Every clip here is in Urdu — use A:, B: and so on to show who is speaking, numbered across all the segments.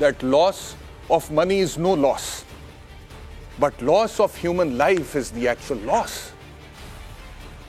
A: that loss of money is no loss, but loss of human life is the actual loss.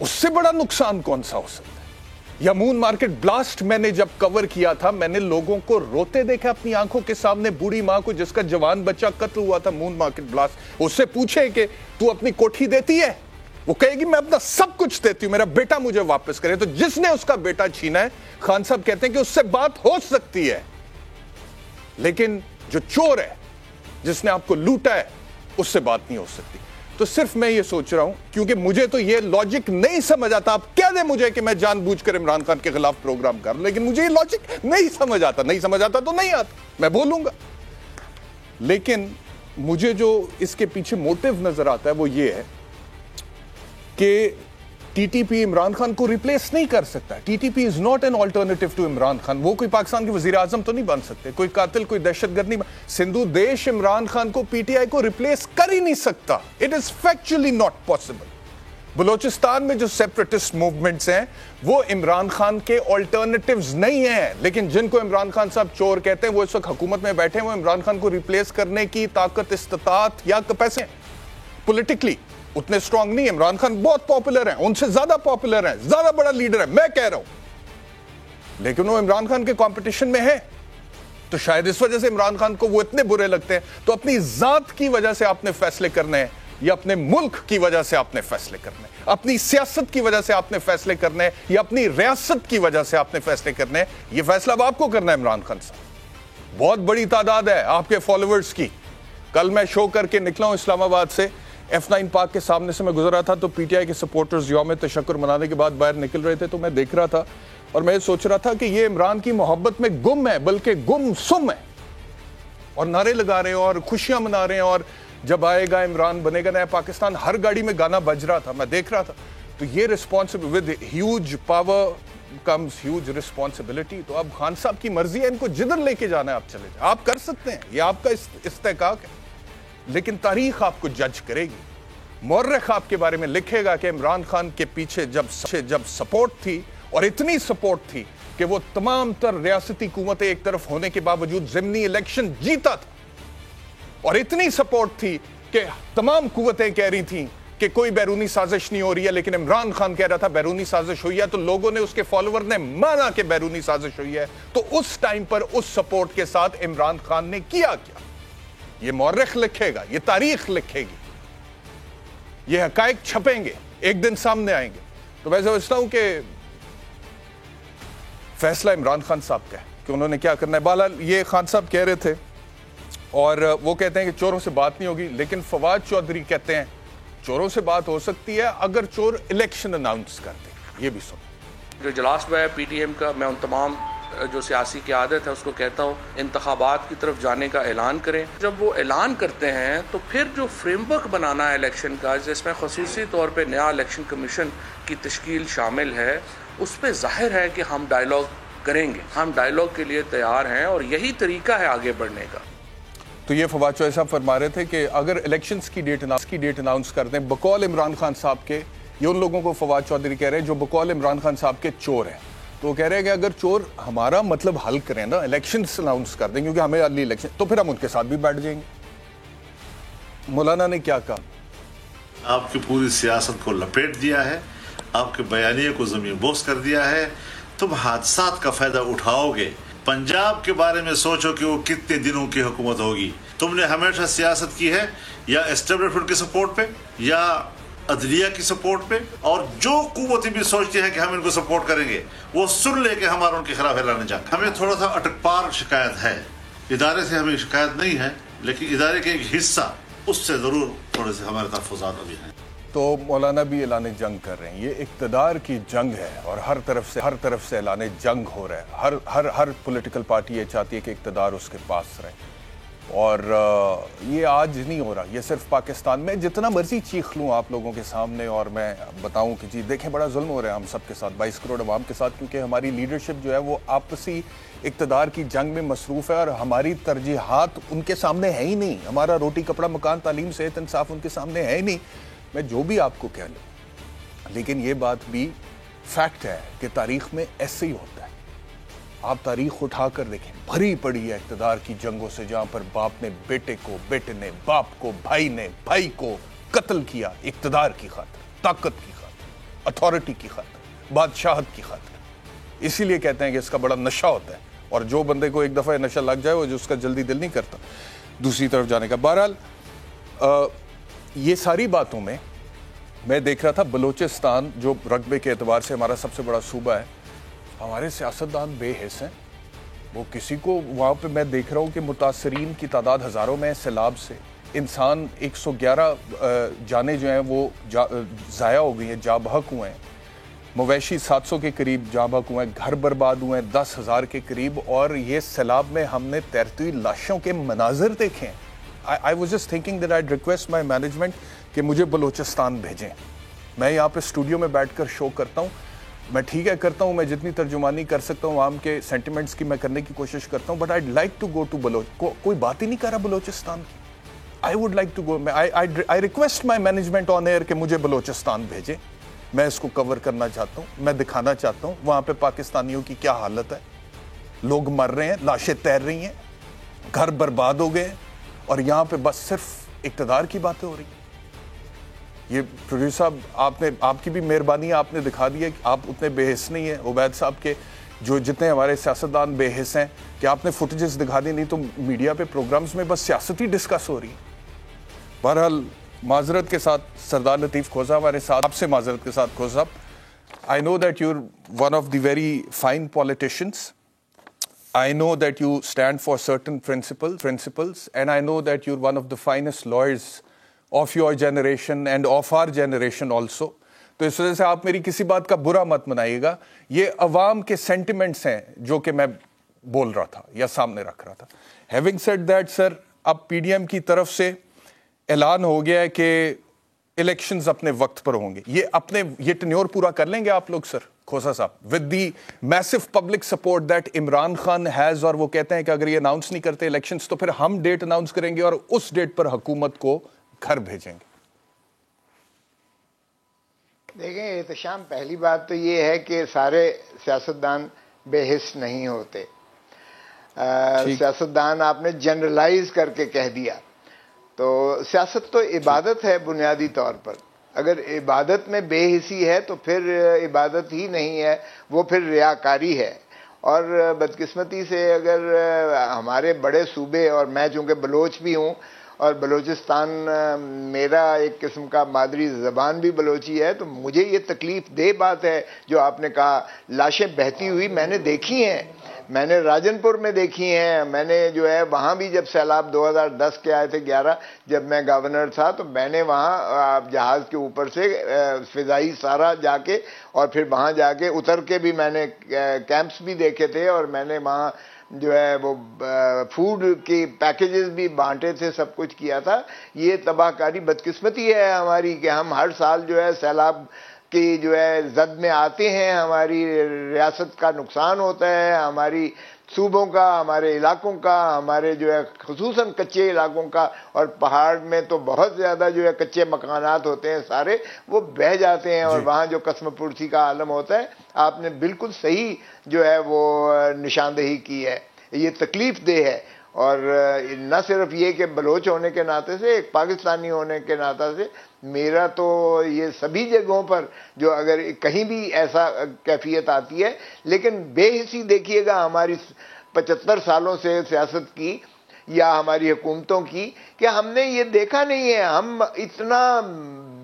A: اس سے بڑا نقصان کون سا ہو سکتا ہے؟ یا مون مارکیٹ بلاسٹ میں نے جب کور کیا تھا، میں نے لوگوں کو روتے دیکھا اپنی آنکھوں کے سامنے، بوڑھی ماں کو جس کا جوان بچہ قتل ہوا تھا مون مارکیٹ بلاسٹ. اس سے پوچھے کہ تو اپنی کوٹھی دیتی ہے؟ وہ کہے گی میں اپنا سب کچھ دیتی ہوں، میرا بیٹا مجھے واپس کرے. تو جس نے اس کا بیٹا چھینا ہے، خان صاحب کہتے ہیں کہ اس سے بات ہو سکتی ہے، لیکن جو چور ہے، جس نے آپ کو لوٹا ہے، اس سے بات نہیں ہو سکتی. تو صرف میں یہ سوچ رہا ہوں، کیونکہ مجھے تو یہ لاجک نہیں سمجھ آتا. آپ کہہ دیں مجھے کہ میں جان بوجھ کر عمران خان کے خلاف پروگرام کر، لیکن مجھے یہ لاجک نہیں سمجھ آتا تو نہیں آتا، میں بولوں گا. لیکن مجھے جو اس کے پیچھے موٹیو نظر آتا ہے وہ یہ ہے کہ T T P Imran Khan کو ریپلیس نہیں کر سکتا. T T P is not an alternative to Imran Khan. وہ کوئی پاکستان کے وزیر اعظم تو نہیں بن سکتے، کوئی قاتل، کوئی دہشت گرد نہیں. سندھو دیش عمران خان کو پی ٹی آئی کو ریپلیس کر ہی نہیں سکتا. It is factually not possible. Balochistan میں جو سیپریٹسٹ موومنٹس ہیں وہ عمران خان کے آلٹرنیٹیوز نہیں ہیں، لیکن جن کو عمران خان صاحب چور کہتے ہیں وہ اس وقت حکومت میں بیٹھے ہیں، وہ عمران خان کو ریپلیس کرنے کی طاقت، استطاعت یا کیپیسٹی ہیں. پولیٹیکلی اتنے سٹرونگ نہیں. عمران خان بہت پاپولر ہیں، ان سے زیادہ پاپولر ہیں، زیادہ بڑا لیڈر ہے، میں کہہ رہا ہوں، لیکن وہ عمران خان کے کمپٹیشن میں ہے. تو شاید اس وجہ سے عمران خان کو وہ اتنے برے لگتے ہیں. تو اپنی ذات کی وجہ سے آپ نے فیصلے کرنے ہیں یا اپنے ملک کی وجہ سے آپ نے فیصلے کرنے ہیں، اپنی سیاست کی وجہ سے آپ نے فیصلے کرنے ہیں یا اپنی ریاست کی وجہ سے آپ نے فیصلے کرنے ہیں، یہ فیصلہ اب آپ کو کرنا ہے. عمران خان صاحب بہت بڑی تعداد ہے آپ کے فالوورز کی. کل میں شو کر کے نکلا ہوں اسلام آباد سے، F9 پارک کے سامنے سے میں گزرا تھا تو پی ٹی آئی کے سپورٹرز یوم تشکر منانے کے بعد باہر نکل رہے تھے. تو میں دیکھ رہا تھا اور میں سوچ رہا تھا کہ یہ عمران کی محبت میں گم ہے، بلکہ گم سم ہے، اور نعرے لگا رہے ہیں اور خوشیاں منا رہے ہیں، اور جب آئے گا عمران بنے گا نیا پاکستان، ہر گاڑی میں گانا بج رہا تھا، میں دیکھ رہا تھا. تو یہ with huge power comes huge responsibility. تو اب خان صاحب کی مرضی ہے، ان کو جدھر لے کے جانا ہے آپ چلے جائیں، آپ کر سکتے ہیں، یہ آپ کا استحقاق ہے، لیکن تاریخ آپ کو جج کرے گی. مورخ آپ کے بارے میں لکھے گا کہ عمران خان کے پیچھے جب سپورٹ تھی، اور اتنی سپورٹ تھی کہ وہ تمام تر ریاستی حکومتیں ایک طرف ہونے کے باوجود ضمنی الیکشن جیتا تھا، اور اتنی سپورٹ تھی کہ تمام قوتیں کہہ رہی تھیں کہ کوئی بیرونی سازش نہیں ہو رہی ہے، لیکن عمران خان کہہ رہا تھا بیرونی سازش ہوئی ہے. تو لوگوں نے، اس کے فالوور نے مانا کہ بیرونی سازش ہوئی ہے. تو اس ٹائم پر اس سپورٹ کے ساتھ عمران خان نے کیا کیا، یہ مورخ لکھے گا، یہ تاریخ لکھے گی، یہ حقائق چھپیں گے، ایک دن سامنے آئیں گے. تو میں سمجھتا ہوں کہ فیصلہ عمران خان صاحب کا ہے کہ انہوں نے کیا کرنا ہے. بہرحال یہ خان صاحب کہہ رہے تھے، اور وہ کہتے ہیں کہ چوروں سے بات نہیں ہوگی، لیکن فواد چودھری کہتے ہیں چوروں سے بات ہو سکتی ہے اگر چور الیکشن اناؤنس کر دیں. یہ بھی سن.
B: جو اجلاس میں ہے پی ٹی ایم کا، میں ان تمام جو سیاسی قیادت ہے اس کو کہتا ہوں انتخابات کی طرف جانے کا اعلان کریں. جب وہ اعلان کرتے ہیں تو پھر جو فریم ورک بنانا ہے الیکشن کا، جس میں خصوصی طور پہ نیا الیکشن کمیشن کی تشکیل شامل ہے، اس پہ ظاہر ہے کہ ہم ڈائیلاگ کریں گے، ہم ڈائیلاگ کے لیے تیار ہیں، اور یہی طریقہ ہے آگے بڑھنے کا.
A: تو یہ فواد چودھری صاحب فرما رہے تھے کہ اگر الیکشنز کی ڈیٹ اناؤنس کر دیں بقول عمران خان صاحب کے، یہ ان لوگوں کو فواد چودھری کہہ رہے ہیں جو بقول عمران خان صاحب کے چور ہیں. تو وہ کہہ رہے ہیں کہ اگر چور ہمارا مطلب حل کریں نا، الیکشنز اناؤنس کر دیں، کیونکہ ہمیں اگلی الیکشن، تو پھر ہم ان کے ساتھ بھی بیٹھ جائیں گے. مولانا نے کیا کہا؟
C: آپ کی پوری سیاست کو لپیٹ دیا ہے، آپ کے بیانیے کو زمین بوس کر دیا ہے. تم حادثات کا فائدہ اٹھاؤ گے. پنجاب کے بارے میں سوچو کہ وہ کتنے دنوں کی حکومت ہوگی. تم نے ہمیشہ سیاست کی ہے یا اسٹیبلشمنٹ کی سپورٹ پہ یا عدلیہ کی سپورٹ پہ، اور جو قوتیں بھی سوچتی ہیں کہ ہم ان کو سپورٹ کریں گے وہ سن لے کے ہمارا ان کے خلاف اعلان جنگ. ہمیں تھوڑا سا اٹک پار شکایت ہے، ادارے سے ہمیں شکایت نہیں ہے، لیکن ادارے کے ایک حصہ اس سے ضرور تھوڑے سے ہمارے تحفظات ابھی ہیں. تو
A: مولانا بھی اعلان جنگ کر رہے ہیں. یہ اقتدار کی جنگ ہے اور ہر طرف سے اعلان جنگ ہو رہا ہے. ہر پولیٹیکل پارٹی یہ چاہتی ہے کہ اقتدار اس کے پاس رہے، اور یہ آج نہیں ہو رہا، یہ صرف پاکستان میں. جتنا مرضی چیخ لوں آپ لوگوں کے سامنے اور میں بتاؤں کہ جی دیکھیں بڑا ظلم ہو رہا ہے ہم سب کے ساتھ، 22 کروڑ عوام کے ساتھ، کیونکہ ہماری لیڈرشپ جو ہے وہ آپسی اقتدار کی جنگ میں مصروف ہے، اور ہماری ترجیحات ان کے سامنے ہے ہی نہیں. ہمارا روٹی کپڑا مکان تعلیم صحت انصاف ان کے سامنے ہے ہی نہیں. میں جو بھی آپ کو کہہ لوں، لیکن یہ بات بھی فیکٹ ہے کہ تاریخ میں ایسے ہی ہوتا ہے. آپ تاریخ اٹھا کر دیکھیں، بھری پڑی ہے اقتدار کی جنگوں سے، جہاں پر باپ نے بیٹے کو، بیٹے نے باپ کو، بھائی نے بھائی کو قتل کیا اقتدار کی خاطر، طاقت کی خاطر. اتھارٹی کی خاطر, بادشاہت کی خاطر. اسی لیے کہتے ہیں کہ اس کا بڑا نشہ ہوتا ہے, اور جو بندے کو ایک دفعہ نشہ لگ جائے وہ جو اس کا جلدی دل نہیں کرتا دوسری طرف جانے کا. بہرحال یہ ساری باتوں میں دیکھ رہا تھا بلوچستان جو رقبے کے اعتبار سے ہمارا سب سے بڑا صوبہ ہے, ہمارے سیاستدان بے حس ہیں. وہ کسی کو وہاں پہ میں دیکھ رہا ہوں کہ متاثرین کی تعداد ہزاروں میں سیلاب سے, انسان 111 جانیں جو ہیں وہ ضائع ہو گئی ہیں, جاں بحق ہوئے ہیں, مویشی 700 کے قریب جاں بحق ہوئے ہیں, گھر برباد ہوئے ہیں 10,000 کے قریب, اور یہ سیلاب میں ہم نے تیرتی لاشوں کے مناظر دیکھے ہیں. I was just thinking that I'd request my management کہ مجھے بلوچستان بھیجیں. میں یہاں پہ اسٹوڈیو میں بیٹھ کر شو کرتا ہوں, میں ٹھیک ہے کرتا ہوں, میں جتنی ترجمانی کر سکتا ہوں عوام کے سینٹیمنٹس کی میں کرنے کی کوشش کرتا ہوں, but I'd like to go to کوئی بات ہی نہیں کر رہا بلوچستان کی. I would like to go, I request my management on air کہ مجھے بلوچستان بھیجیں. میں اس کو کور کرنا چاہتا ہوں, میں دکھانا چاہتا ہوں وہاں پہ پاکستانیوں کی کیا حالت ہے. لوگ مر رہے ہیں, لاشیں تیر رہی ہیں, گھر برباد ہو گئے ہیں, اور یہاں پہ بس صرف اقتدار کی باتیں ہو رہی ہیں. یہ پروڈیوسر صاحب آپ کی بھی مہربانی ہے, آپ نے دکھا دیا کہ آپ اتنے بے حس نہیں ہیں عبید صاحب کے, جو جتنے ہمارے سیاستدان بے حس ہیں, کہ آپ نے فوٹیجز دکھا دی, نہیں تو میڈیا پہ پروگرامز میں بس سیاست ہی ڈسکس ہو رہی ہے. بہرحال معذرت کے ساتھ سردار لطیف کھوسا ہمارے ساتھ, آپ سے معذرت کے ساتھ کھوسا صاحب, I know that you're one of the very fine politicians. I know that you stand for certain principles, and I know that you're one of the finest lawyers of your generation and of our generation also. تو اس وجہ سے آپ میری کسی بات کا برا مت منائیے گا. یہ عوام کے سینٹیمنٹس ہیں جو کہ میں بول رہا تھا یا سامنے رکھ رہا تھا. Having said that, sir, اب پی ڈی ایم کی طرف سے اعلان ہو گیا ہے کہ الیکشنز اپنے وقت پر ہوں گے. یہ ٹینیور پورا کر لیں گے آپ لوگ سر کھوسا صاحب, with the massive public support that Imran Khan has, اور وہ کہتے ہیں کہ اگر یہ اناؤنس نہیں کرتے الیکشنز تو پھر ہم ڈیٹ اناؤنس کریں گے اور اس ڈیٹ پر حکومت کو گھر بھیجیں گے.
D: دیکھیں احتشام, پہلی بات تو یہ ہے کہ سارے سیاستدان بے حس نہیں ہوتے. سیاستدان آپ نے جنرلائز کر کے کہہ دیا. تو سیاست تو عبادت ہے بنیادی طور پر. اگر عبادت میں بے حسی ہے تو پھر عبادت ہی نہیں ہے, وہ پھر ریاکاری ہے. اور بدقسمتی سے اگر ہمارے بڑے صوبے, اور میں چونکہ بلوچ بھی ہوں اور بلوچستان میرا ایک قسم کا مادری زبان بھی بلوچی ہے, تو مجھے یہ تکلیف دہ بات ہے جو آپ نے کہا. لاشیں بہتی ہوئی میں نے دیکھی ہیں, میں نے راجن پور میں دیکھی ہیں, میں نے جو ہے وہاں بھی جب سیلاب 2010 کے آئے تھے 11 جب میں گورنر تھا, تو میں نے وہاں جہاز کے اوپر سے فضائی سارا جا کے اور پھر وہاں جا کے اتر کے بھی میں نے کیمپس بھی دیکھے تھے, اور میں نے وہاں جو ہے وہ فوڈ کی پیکیجز بھی بانٹے تھے, سب کچھ کیا تھا. یہ تباہ کاری بدقسمتی ہے ہماری کہ ہم ہر سال جو ہے سیلاب کی جو ہے زد میں آتے ہیں, ہماری ریاست کا نقصان ہوتا ہے, ہماری صوبوں کا, ہمارے علاقوں کا, ہمارے جو ہے خصوصاً کچے علاقوں کا, اور پہاڑ میں تو بہت زیادہ جو ہے کچے مکانات ہوتے ہیں سارے, وہ بہہ جاتے ہیں, اور وہاں جو قسم پرسی کا عالم ہوتا ہے. آپ نے بالکل صحیح جو ہے وہ نشاندہی کی ہے. یہ تکلیف دہ ہے, اور نہ صرف یہ کہ بلوچ ہونے کے ناطے سے, ایک پاکستانی ہونے کے ناطے سے میرا تو یہ سبھی جگہوں پر جو اگر کہیں بھی ایسا کیفیت آتی ہے, لیکن بے حسی دیکھیے گا ہماری 75 سالوں سے سیاست کی یا ہماری حکومتوں کی, کہ ہم نے یہ دیکھا نہیں ہے. ہم اتنا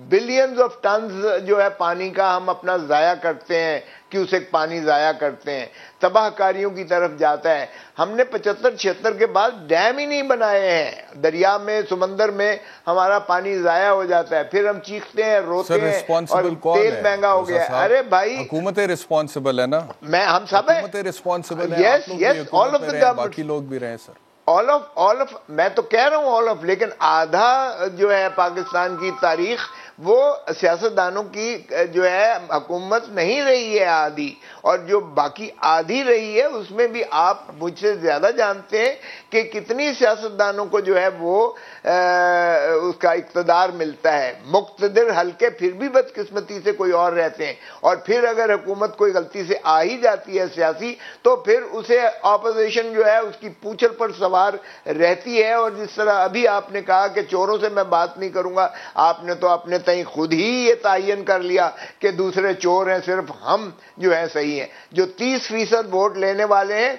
D: بلینز آف ٹنز جو ہے پانی کا ہم اپنا ضائع کرتے ہیں, کیوسک پانی ضائع کرتے ہیں, تباہ کاریوں کی طرف جاتا ہے. ہم نے 75-76 کے بعد ڈیم ہی نہیں بنائے ہیں, دریا میں سمندر میں ہمارا پانی ضائع ہو جاتا ہے, پھر ہم چیختے ہیں, روتے ہیں, اور تیل مہنگا ہو گیا. ارے بھائی
A: حکومت رسپانسبل ہے نا,
D: ہم سب ہیں,
A: حکومت رسپانسبل ہے,
D: یس یس, آل آف دا گورنمنٹ,
A: باقی لوگ بھی رہے سر,
D: آل آف, میں تو کہہ رہا ہوں آل آف, لیکن آدھا جو ہے پاکستان کی تاریخ وہ سیاستدانوں کی جو ہے حکومت نہیں رہی ہے آدھی, اور جو باقی آدھی رہی ہے اس میں بھی آپ مجھ سے زیادہ جانتے ہیں کہ کتنی سیاستدانوں کو جو ہے وہ اس کا اقتدار ملتا ہے. مقتدر حلقے پھر بھی بدقسمتی سے کوئی اور رہتے ہیں, اور پھر اگر حکومت کوئی غلطی سے آ ہی جاتی ہے سیاسی, تو پھر اسے اپوزیشن جو ہے اس کی پوچھل پر سوار سوار رہتی ہے. اور جس طرح ابھی آپ نے کہا کہ چوروں سے میں بات نہیں کروں گا, آپ نے تو اپنے تئیں خود ہی یہ تعین کر لیا کہ دوسرے چور ہیں, صرف ہم جو ہے صحیح ہیں. جو 30% ووٹ لینے والے ہیں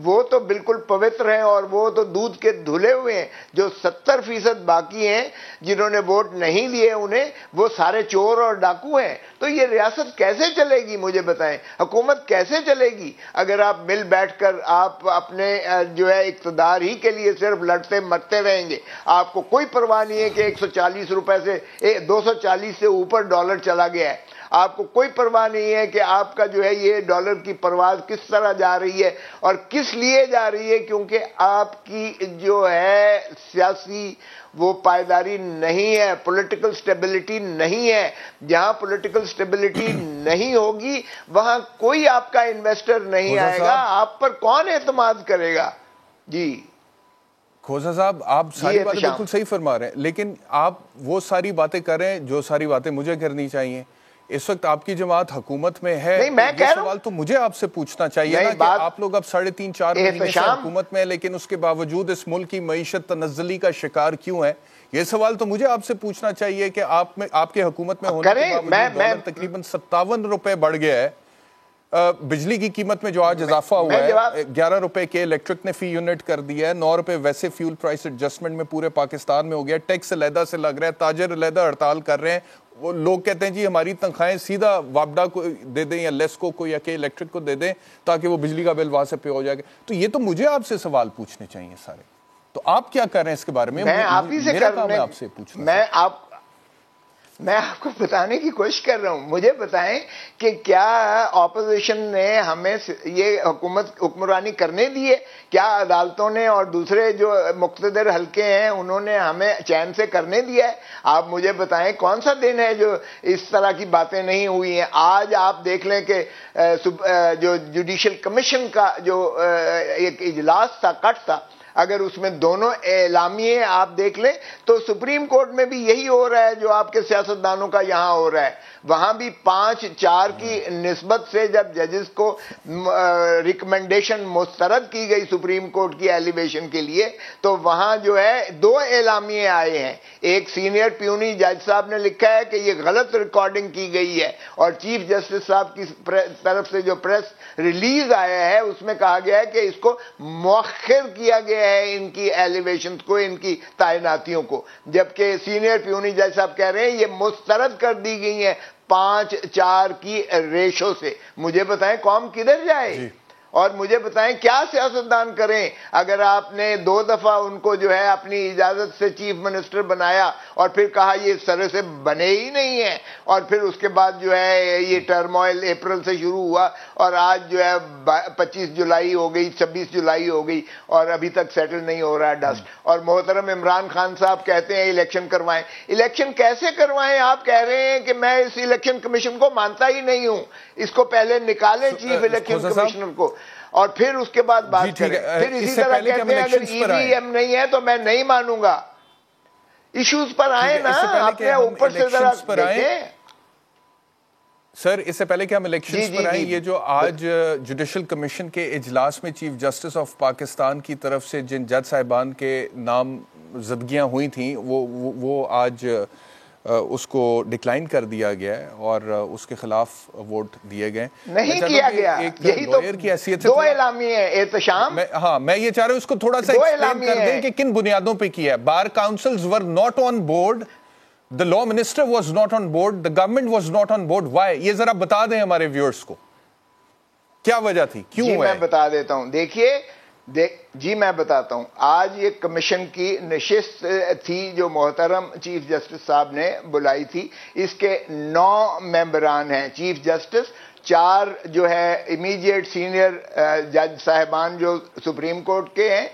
D: وہ تو بالکل پوتر ہیں اور وہ تو دودھ کے دھلے ہوئے ہیں. جو 70% باقی ہیں جنہوں نے ووٹ نہیں دیے انہیں, وہ سارے چور اور ڈاکو ہیں. تو یہ ریاست کیسے چلے گی مجھے بتائیں, حکومت کیسے چلے گی اگر آپ مل بیٹھ کر آپ اپنے جو ہے اقتدار ہی کے لیے صرف لڑتے مرتے رہیں گے. آپ کو کوئی پرواہ نہیں ہے کہ 140 روپے سے 240 سے اوپر ڈالر چلا گیا ہے. آپ کو کوئی پرواہ نہیں ہے کہ آپ کا جو ہے یہ ڈالر کی پرواز کس طرح جا رہی ہے اور کس لیے جا رہی ہے, کیونکہ آپ کی جو ہے سیاسی وہ پائیداری نہیں ہے, پولیٹیکل سٹیبلٹی نہیں ہے. جہاں پولیٹیکل سٹیبلٹی نہیں ہوگی وہاں کوئی آپ کا انویسٹر نہیں آئے گا, آپ پر کون اعتماد کرے گا. جی
A: کھوسا صاحب, آپ ساری باتیں بالکل صحیح فرما رہے ہیں, لیکن آپ وہ ساری باتیں کر رہے ہیں جو ساری باتیں مجھے کرنی چاہیے. اس وقت آپ کی جماعت حکومت میں ہے, یہ سوال تو مجھے آپ سے پوچھنا چاہیے نا کہ آپ لوگ اب 3.5-4 مہینے سے حکومت میں ہیں, لیکن اس کے باوجود اس ملک کی معیشت تنزلی کا شکار کیوں ہے؟ یہ سوال تو مجھے آپ سے پوچھنا چاہیے کہ آپ کے حکومت میں ہونے کے باوجود ڈالر تقریباً 57 روپے بڑھ گیا ہے. بجلی کی قیمت میں جو آج اضافہ ہوا ہے, 11 روپے کے الیکٹرک نے فی یونٹ کر دیا ہے, 9 روپے ویسے فیول پرائس ایڈجسٹمنٹ میں پورے پاکستان میں ہو گیا, ٹیکس علیحدہ سے لگ رہا ہے, تاجر علیحدہ ہڑتال کر رہے ہیں. وہ لوگ کہتے ہیں جی ہماری تنخواہیں سیدھا وابڈا کو دے دیں یا لیسکو کو یا کہ الیکٹرک کو دے دیں تاکہ وہ بجلی کا بل وہاں سے پے ہو جائے گا. تو یہ تو مجھے آپ سے سوال پوچھنے چاہیے سارے, تو آپ کیا کر رہے ہیں اس کے بارے میں؟ میرا کام ہے آپ سے پوچھنا.
D: میں آپ کو بتانے کی کوشش کر رہا ہوں. مجھے بتائیں کہ کیا اپوزیشن نے ہمیں یہ حکمرانی کرنے دی ہے؟ کیا عدالتوں نے اور دوسرے جو مقتدر حلقے ہیں انہوں نے ہمیں چین سے کرنے دیا ہے؟ آپ مجھے بتائیں کون سا دن ہے جو اس طرح کی باتیں نہیں ہوئی ہیں؟ آج آپ دیکھ لیں کہ جو جوڈیشل کمیشن کا جو ایک اجلاس تھا, کٹ تھا, اگر اس میں دونوں اعلامیے آپ دیکھ لیں تو سپریم کورٹ میں بھی یہی ہو رہا ہے جو آپ کے سیاستدانوں کا یہاں ہو رہا ہے. وہاں بھی 5-4 کی نسبت سے جب ججز کو ریکمنڈیشن مسترد کی گئی سپریم کورٹ کی ایلیویشن کے لیے, تو وہاں جو ہے 2 اعلامیے آئے ہیں. ایک سینئر پیونی جج صاحب نے لکھا ہے کہ یہ غلط ریکارڈنگ کی گئی ہے, اور چیف جسٹس صاحب کی طرف سے جو پریس ریلیز آیا ہے اس میں کہا گیا ہے کہ اس کو مؤخر کیا گیا ہے, ان کی ایلیویشن کو, ان کی تعیناتیوں کو, جبکہ سینئر پیونی جج صاحب کہہ رہے ہیں یہ مسترد کر دی گئی ہیں 5-4 کی ریشو سے. مجھے بتائیں قوم کدھر جائے؟ اور مجھے بتائیں کیا سیاستدان کریں اگر آپ نے 2 دفعہ ان کو جو ہے اپنی اجازت سے چیف منسٹر بنایا اور پھر کہا یہ سر سے بنے ہی نہیں ہیں, اور پھر اس کے بعد جو ہے یہ ٹرموائل اپریل سے شروع ہوا اور آج جو ہے 25 جولائی ہو گئی, 26 جولائی ہو گئی اور ابھی تک سیٹل نہیں ہو رہا ہے ڈسٹ. اور محترم عمران خان صاحب کہتے ہیں الیکشن کروائیں. الیکشن کیسے کروائیں؟ آپ کہہ رہے ہیں کہ میں اس الیکشن کمیشن کو مانتا ہی نہیں ہوں, اس کو پہلے نکالیں چیف الیکشن کمیشنر کو اور پھر اس کے بعد بات کریں. پھر اسی طرح کہتے ہیں اگر ای وی ایم نہیں ہے تو میں نہیں مانوں گا. ایشوز پر آئیں نا, اپنے اوپر سے ذرا دیکھیں.
A: سر اس سے پہلے کہ ہم الیکشنز پر آئیں, یہ جو آج جوڈیشل کمیشن کے اجلاس میں چیف جسٹس آف پاکستان کی طرف سے جن جج صاحبان کے نام زدگیاں ہوئی تھیں وہ آج اس کو ڈکلائن کر دیا گیا ہے اور اس کے خلاف ووٹ دیے گئے.
D: نہیں کیا گیا, یہی تو 2 اعلامیے ہیں. احتشام,
A: ہاں میں یہ چاہ رہا ہوں اس کو تھوڑا سا ایکسپلین کر دیں کہ کن بنیادوں پہ کیا ہے. Bar councils were not on board, the law minister was not on board, the government was not on board. Why? یہ ذرا بتا دیں ہمارے ویورز کو کیا وجہ تھی, کیوں ہے؟
D: جی میں بتا دیتا ہوں. دیکھیے جی میں بتاتا ہوں. آج یہ کمیشن کی نشست تھی جو محترم چیف جسٹس صاحب نے بلائی تھی. اس کے 9 ممبران ہیں. چیف جسٹس, 4 جو ہے امیڈیٹ سینئر جج صاحبان جو سپریم کورٹ کے ہیں,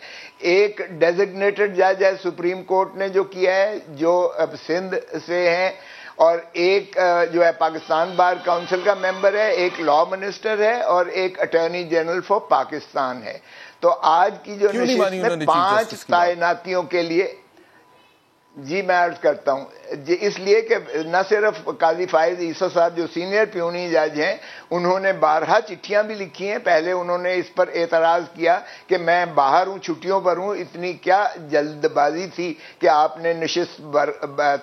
D: ایک ڈیزگنیٹڈ جج ہے سپریم کورٹ نے جو کیا ہے جو اب سندھ سے ہیں, اور ایک جو ہے پاکستان بار کاؤنسل کا ممبر ہے, ایک لا منسٹر ہے اور ایک اٹارنی جنرل فار پاکستان ہے. تو آج کی جو نشست میں 5 تعیناتیوں کے لیے جی میں عرض کرتا ہوں جی، اس لیے کہ نہ صرف قاضی فائز عیسیٰ صاحب جو سینئر پیونی جج ہیں، انہوں نے بارہا چٹھیاں بھی لکھی ہیں. پہلے انہوں نے اس پر اعتراض کیا کہ میں باہر ہوں، چھٹیوں پر ہوں، اتنی کیا جلد بازی تھی کہ آپ نے نشست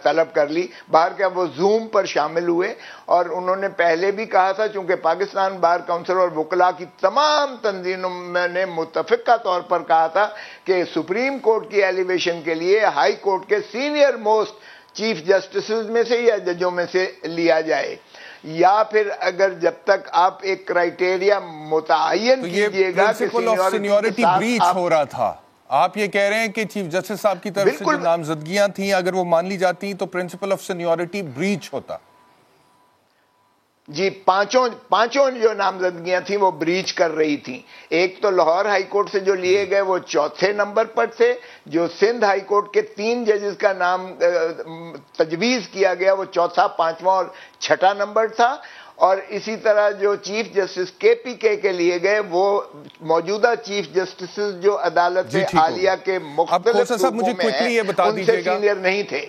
D: طلب کر لی. باہر کیا وہ زوم پر شامل ہوئے. اور انہوں نے پہلے بھی کہا تھا، چونکہ پاکستان بار کونسل اور وکلاء کی تمام تنظیموں نے متفقہ طور پر کہا تھا کہ سپریم کورٹ کی ایلیویشن کے لیے ہائی کورٹ کے سینئر موسٹ چیف جسٹسز میں سے یا ججوں میں سے لیا جائے، یا پھر اگر جب تک آپ ایک کرائیٹیریا متعین کیجئے گا کہ
A: سینیورٹی بریچ ہو رہا تھا. آپ یہ کہہ رہے ہیں کہ چیف جسٹس صاحب کی طرف سے جو نامزدگیاں تھیں اگر وہ مان لی جاتی تو پرنسپل آف سینیورٹی بریچ ہوتا.
D: جی پانچوں جو نامزدگیاں تھیں وہ بریچ کر رہی تھیں. ایک تو لاہور ہائی کورٹ سے جو لیے گئے وہ چوتھے نمبر پر تھے. جو سندھ ہائی کورٹ کے 3 ججز کا نام تجویز کیا گیا وہ چوتھا، پانچواں اور چھٹا نمبر تھا. اور اسی طرح جو چیف جسٹس KPK کے لیے گئے وہ موجودہ چیف جسٹسز جو عدالت عالیہ کے مختلف صوبوں میں ہیں ان سے سینئر نہیں تھے.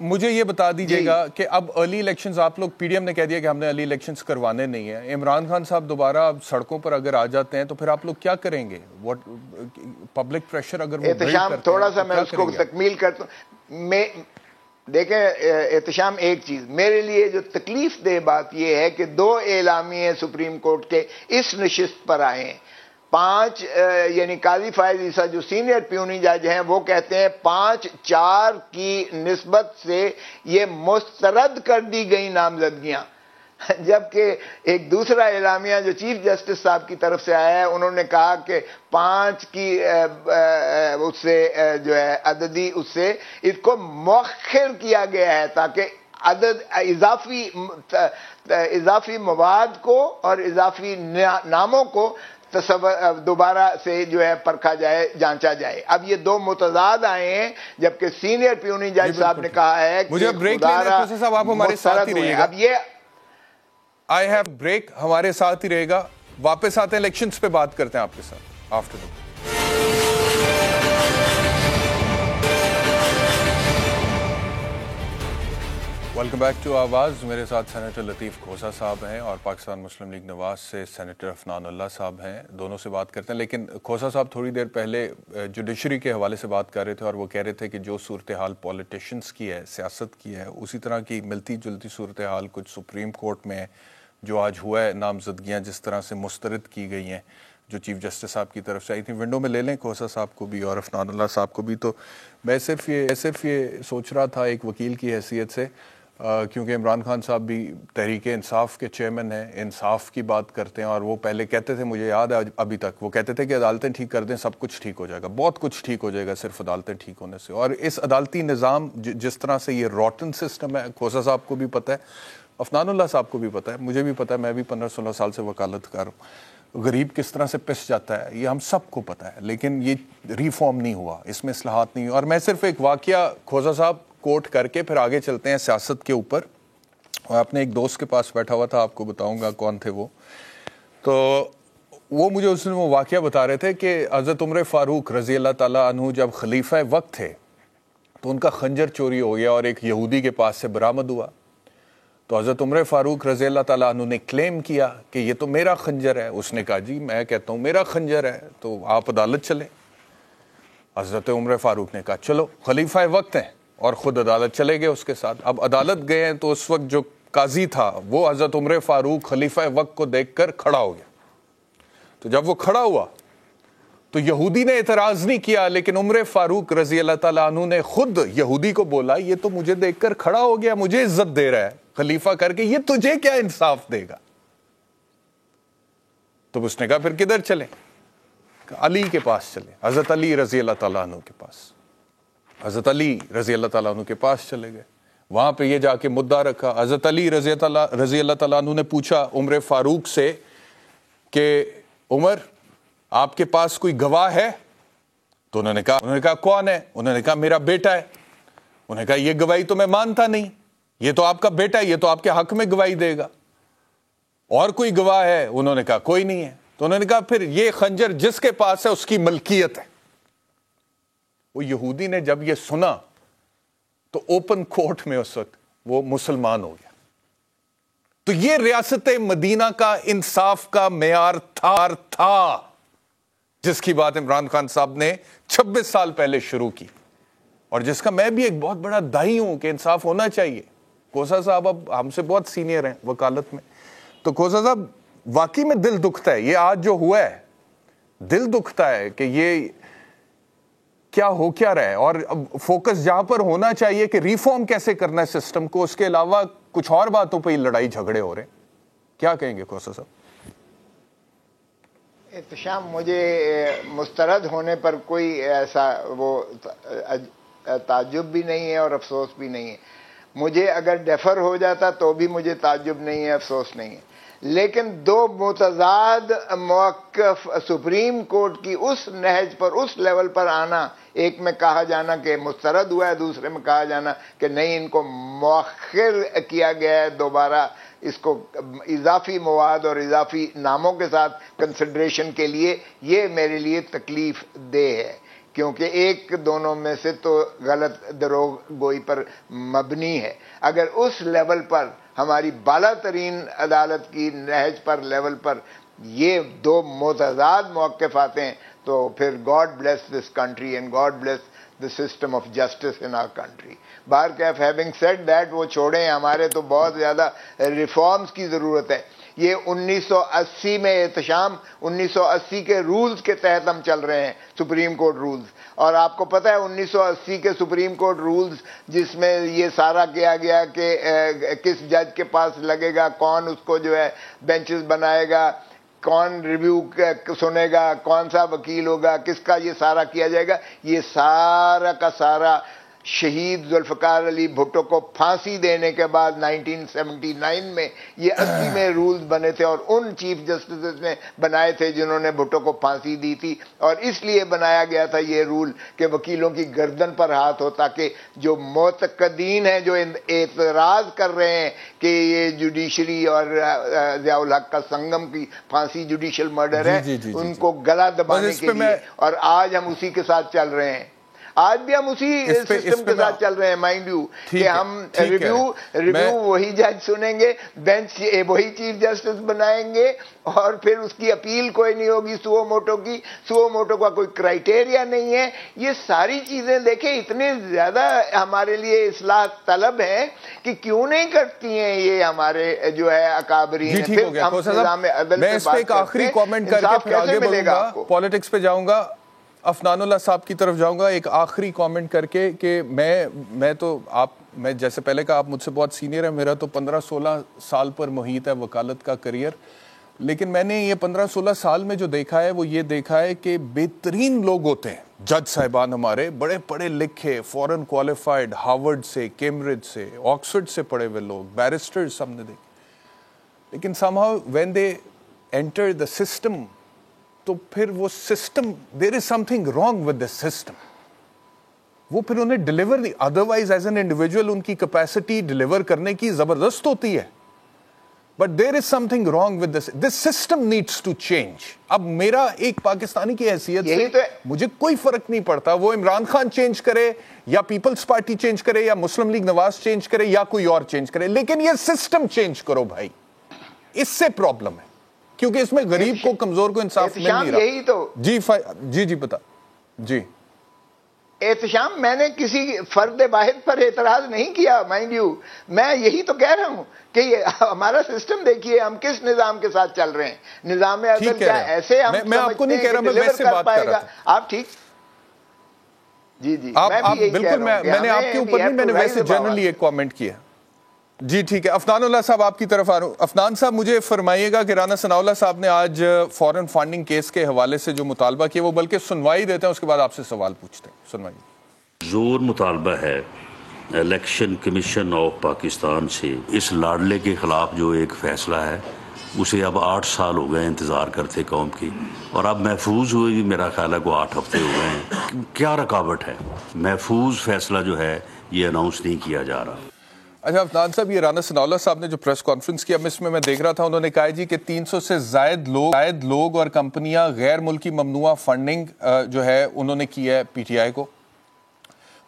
A: مجھے یہ بتا دیجئے گا کہ اب ارلی الیکشنز، آپ لوگ پی ڈی ایم نے کہہ دیا کہ ہم نے ارلی الیکشنز کروانے نہیں ہیں. عمران خان صاحب دوبارہ سڑکوں پر اگر آ جاتے ہیں تو پھر آپ لوگ کیا کریں گے؟ پبلک پریشر اگر وہ
D: احتشام تھوڑا سا میں اس کو تکمیل کرتا ہوں. دیکھیں احتشام، ایک چیز میرے لیے جو تکلیف دہ بات یہ ہے کہ 2 اعلامیے سپریم کورٹ کے اس نشست پر آئے ہیں. 5 یعنی قاضی فائز عیسیٰ جو سینئر پیونی جج ہیں وہ کہتے ہیں 5-4 کی نسبت سے یہ مسترد کر دی گئی نامزدگیاں، جبکہ ایک دوسرا اعلامیہ جو چیف جسٹس صاحب کی طرف سے آیا ہے انہوں نے کہا کہ 5 کی اس سے جو ہے عددی اس سے اس کو مؤخر کیا گیا ہے تاکہ عدد اضافی مواد کو اور اضافی ناموں کو دوبارہ سے جو ہے پرکھا جائے، جانچا جائے. اب یہ 2 متضاد آئے ہیں، جبکہ سینئر پیونی جج صاحب نے کہا ہے کہ
A: مجھے بریک لینا ہے صاحب، آپ ہمارے ساتھ ہی رہیے گا.
D: اب یہ
A: آئی ہیو بریک، ہمارے ساتھ ہی رہے گا. واپس آتے ہیں الیکشنز پہ بات کرتے ہیں آپ کے ساتھ آفٹر. ویلکم بیک ٹو آواز. میرے ساتھ سینیٹر لطیف کھوسا صاحب ہیں اور پاکستان مسلم لیگ نواز سے سینیٹر عفنان اللہ صاحب ہیں. دونوں سے بات کرتے ہیں، لیکن کھوسا صاحب تھوڑی دیر پہلے جوڈیشری کے حوالے سے بات کر رہے تھے اور وہ کہہ رہے تھے کہ جو صورتحال پولیٹیشنز کی ہے، سیاست کی ہے، اسی طرح کی ملتی جلتی صورتحال کچھ سپریم کورٹ میں ہے. جو آج ہوا ہے، نامزدگیاں جس طرح سے مسترد کی گئی ہیں جو چیف جسٹس صاحب کی طرف سے آئی تھیں. ونڈو میں لے لیں کھوسا صاحب کو بھی اور عفنان اللہ صاحب کو بھی. تو میں صرف یہ سوچ رہا تھا ایک وکیل کی حیثیت سے، کیونکہ عمران خان صاحب بھی تحریک انصاف کے چیئرمین ہیں، انصاف کی بات کرتے ہیں، اور وہ پہلے کہتے تھے، مجھے یاد ہے ابھی تک، وہ کہتے تھے کہ عدالتیں ٹھیک کر دیں سب کچھ ٹھیک ہو جائے گا، بہت کچھ ٹھیک ہو جائے گا صرف عدالتیں ٹھیک ہونے سے. اور اس عدالتی نظام جس طرح سے یہ روٹن سسٹم ہے، کھوسا صاحب کو بھی پتہ ہے، عفنان اللہ صاحب کو بھی پتہ ہے، مجھے بھی پتہ ہے، میں بھی 15-16 سال سے وکالت کر رہا ہوں. غریب کس طرح سے پس جاتا ہے یہ ہم سب کو پتہ ہے، لیکن یہ ریفارم نہیں ہوا، اس میں اصلاحات نہیں ہوئی. اور میں صرف ایک واقعہ کھوسا صاحب کوٹ کر کے پھر آگے چلتے ہیں سیاست کے اوپر. اور اپنے ایک دوست کے پاس بیٹھا ہوا تھا، آپ کو بتاؤں گا کون تھے وہ. تو وہ مجھے اس دن وہ واقعہ بتا رہے تھے کہ حضرت عمر فاروق رضی اللہ تعالیٰ عنہ جب خلیفہ وقت تھے تو ان کا خنجر چوری ہو گیا اور ایک یہودی کے پاس سے برآمد ہوا. تو حضرت عمر فاروق رضی اللہ تعالیٰ عنہ نے کلیم کیا کہ یہ تو میرا خنجر ہے. اس نے کہا جی میں کہتا ہوں میرا خنجر ہے، تو آپ عدالت چلیں. حضرت عمر فاروق نے کہا چلو، خلیفہ وقت ہیں اور خود عدالت چلے گئے اس کے ساتھ. اب عدالت گئے ہیں تو اس وقت جو قاضی تھا وہ حضرت عمر فاروق خلیفہ وقت کو دیکھ کر کھڑا ہو گیا. تو جب وہ کھڑا ہوا تو یہودی نے اعتراض نہیں کیا، لیکن عمر فاروق رضی اللہ تعالیٰ عنہ نے خود یہودی کو بولا یہ تو مجھے دیکھ کر کھڑا ہو گیا، مجھے عزت دے رہا ہے خلیفہ کر کے، یہ تجھے کیا انصاف دے گا؟ تو اس نے کہا پھر کدھر چلیں؟ علی کے پاس چلے، حضرت علی رضی اللہ تعالیٰ عنہ کے پاس. حضرت علی رضی اللہ تعالیٰ عنہ کے پاس چلے گئے. وہاں پہ یہ جا کے مدعا رکھا. حضرت علی رضی اللہ تعالیٰ عنہ نے پوچھا عمر فاروق سے کہ عمر آپ کے پاس کوئی گواہ ہے؟ تو انہوں نے کہا کون ہے؟ انہوں نے کہا میرا بیٹا ہے. انہوں نے کہا یہ گواہی تو میں مانتا نہیں، یہ تو آپ کا بیٹا ہے، یہ تو آپ کے حق میں گواہی دے گا. اور کوئی گواہ ہے؟ انہوں نے کہا کوئی نہیں ہے. تو انہوں نے کہا پھر یہ خنجر جس کے پاس ہے اس کی ملکیت ہے. وہ یہودی نے جب یہ سنا تو اوپن کورٹ میں اس وقت وہ مسلمان ہو گیا. تو یہ ریاست مدینہ کا انصاف کا معیار تھا جس کی بات عمران خان صاحب نے 26 سال پہلے شروع کی, اور جس کا میں بھی ایک بہت بڑا دائی ہوں کہ انصاف ہونا چاہیے. کوسا صاحب اب ہم سے بہت سینئر ہیں وکالت میں, تو کوسا صاحب واقعی میں دل دکھتا ہے یہ آج جو ہوا ہے, دل دکھتا ہے کہ یہ کیا ہو کیا رہا ہے, اور اب فوکس جہاں پر ہونا چاہیے کہ ریفارم کیسے کرنا ہے سسٹم کو, اس کے علاوہ کچھ اور باتوں پہ ہی لڑائی جھگڑے ہو رہے ہیں. کیا کہیں گے کوسا صاحب؟
D: احتشام, مجھے مسترد ہونے پر کوئی ایسا وہ تعجب بھی نہیں ہے اور افسوس بھی نہیں ہے. مجھے اگر ڈیفر ہو جاتا تو بھی مجھے تعجب نہیں ہے, افسوس نہیں ہے. لیکن دو متضاد موقف سپریم کورٹ کی اس نہج پر, اس لیول پر آنا, ایک میں کہا جانا کہ مسترد ہوا ہے, دوسرے میں کہا جانا کہ نہیں ان کو مؤخر کیا گیا ہے, دوبارہ اس کو اضافی مواد اور اضافی ناموں کے ساتھ کنسیڈریشن کے لیے, یہ میرے لیے تکلیف دہ ہے. کیونکہ ایک دونوں میں سے تو غلط دروغ گوئی پر مبنی ہے. اگر اس لیول پر ہماری بالا ترین عدالت کی نہج پر لیول پر یہ دو متضاد موقف آتے ہیں تو پھر God bless this country and God bless the system of justice in our country. بہرکیف having said that, وہ چھوڑیں, ہمارے تو بہت زیادہ ریفارمز کی ضرورت ہے. یہ 1980 میں احتشام 1980 کے رولز کے تحت ہم چل رہے ہیں, سپریم کورٹ رولز, اور آپ کو پتہ ہے 1980 کے سپریم کورٹ رولز جس میں یہ سارا کیا گیا کہ کس جج کے پاس لگے گا, کون اس کو جو ہے بینچز بنائے گا, کون ریویو سنے گا, کون سا وکیل ہوگا, کس کا یہ سارا کیا جائے گا. یہ سارا کا سارا شہید ذوالفقار علی بھٹو کو پھانسی دینے کے بعد 1979 میں یہ 80 میں رولز بنے تھے, اور ان چیف جسٹسز نے بنائے تھے جنہوں نے بھٹو کو پھانسی دی تھی. اور اس لیے بنایا گیا تھا یہ رول کہ وکیلوں کی گردن پر ہاتھ ہو, تاکہ جو معتقدین ہیں, جو اعتراض کر رہے ہیں کہ یہ جوڈیشری اور ضیاء الحق کا سنگم کی پھانسی جوڈیشل مرڈر ہے, ان کو گلا دبانے کے لیے. اور آج ہم اسی کے ساتھ چل رہے ہیں, آج بھی ہم اسی سسٹم کے ساتھ چل رہے ہیں. مائنڈ یو کہ ہم ریویو وہی جج سنیں گے, بینچ وہی چیف جسٹس بنائیں گے, اور پھر اس کی اپیل کوئی نہیں ہوگی سو موٹو کی. سو موٹو کا کوئی کرائٹیریا نہیں ہے. یہ ساری چیزیں دیکھیں اتنے زیادہ ہمارے لیے اصلاح طلب ہیں کہ کیوں نہیں کرتی ہیں یہ ہمارے جو ہے اکابرین.
A: پھر ہم نظام عدل پہ بات کرتے ہیں, انصاف کیسے ملے گا آپ کو؟ پالیٹکس پہ جاؤں گا, افنان اللہ صاحب کی طرف جاؤں گا ایک آخری کامنٹ کر کے کہ میں تو میں جیسے پہلے کہا آپ مجھ سے بہت سینئر ہیں, میرا تو 15-16 سال پر محیط ہے وکالت کا کریئر, لیکن میں نے یہ 15-16 سال میں جو دیکھا ہے وہ یہ دیکھا ہے کہ بہترین لوگ ہوتے ہیں جج صاحبان ہمارے, بڑے پڑھے لکھے, فورن کوالیفائڈ, ہارورڈ سے, کیمبرج سے, آکسفورڈ سے پڑھے ہوئے لوگ, بیرسٹرز ہم نے دیکھے, لیکن somehow when they enter the system تو پھر وہ system, there is something wrong with the system. وہ پھر انہیں ڈلیور نہیں, ادروائز ایز این انڈیویجول ان کی کیپیسٹی ڈلیور کرنے کی زبردست ہوتی ہے, but there is something wrong with this system needs to change. اب میرا ایک پاکستانی کی حیثیت سے مجھے کوئی فرق نہیں پڑتا وہ عمران خان چینج کرے یا پیپلز پارٹی چینج کرے یا مسلم لیگ نواز چینج کرے یا کوئی اور چینج کرے, لیکن یہ سسٹم چینج کرو بھائی, اس سے پرابلم ہے کیونکہ اس میں غریب کو, کمزور کو انصاف مل نہیں رہا. یہی تو جی بتا جی
D: احتشام, میں نے کسی فرد واحد پر اعتراض نہیں کیا, مائنڈ یو, میں یہی تو کہہ رہا ہوں کہ یہ ہمارا سسٹم دیکھیے ہم کس نظام کے ساتھ چل رہے ہیں. نظام عدل کیا ایسے ہم
A: میں آپ کو نہیں کہہ رہا, میں ویسے بات کر رہا تھا.
D: آپ ٹھیک, جی
A: آپ بالکل, میں نے آپ کے اوپر نہیں, میں نے ویسے جنرلی ایک کامنٹ کیا. جی ٹھیک ہے, افنان اللہ صاحب آپ کی طرف آ رہا ہوں. افنان صاحب مجھے فرمائیے گا کہ رانا ثناء اللہ صاحب نے آج فورن فنڈنگ کیس کے حوالے سے جو مطالبہ کیا, وہ بلکہ سنوائی دیتے ہیں, اس کے بعد آپ سے سوال پوچھتے ہیں. سنوائیے.
E: زور مطالبہ ہے الیکشن کمیشن آف پاکستان سے اس لاڈلے کے خلاف جو ایک فیصلہ ہے اسے اب 8 سال ہو گئے انتظار کرتے قوم کی, اور اب محفوظ ہوئے بھی میرا خیال ہے کو 8 ہفتے ہو گئے ہیں. کیا رکاوٹ ہے؟ محفوظ فیصلہ جو ہے یہ اناؤنس نہیں کیا جا رہا.
A: اچھا افنان صاحب, یہ رانا ثناء اللہ صاحب نے جو پریس کانفرنس کیا, اس میں دیکھ رہا تھا, انہوں نے کہا جی کہ 300 سے زائد لوگ اور کمپنیاں غیر ملکی ممنوعہ فنڈنگ جو ہے انہوں نے کی ہے پی ٹی آئی کو,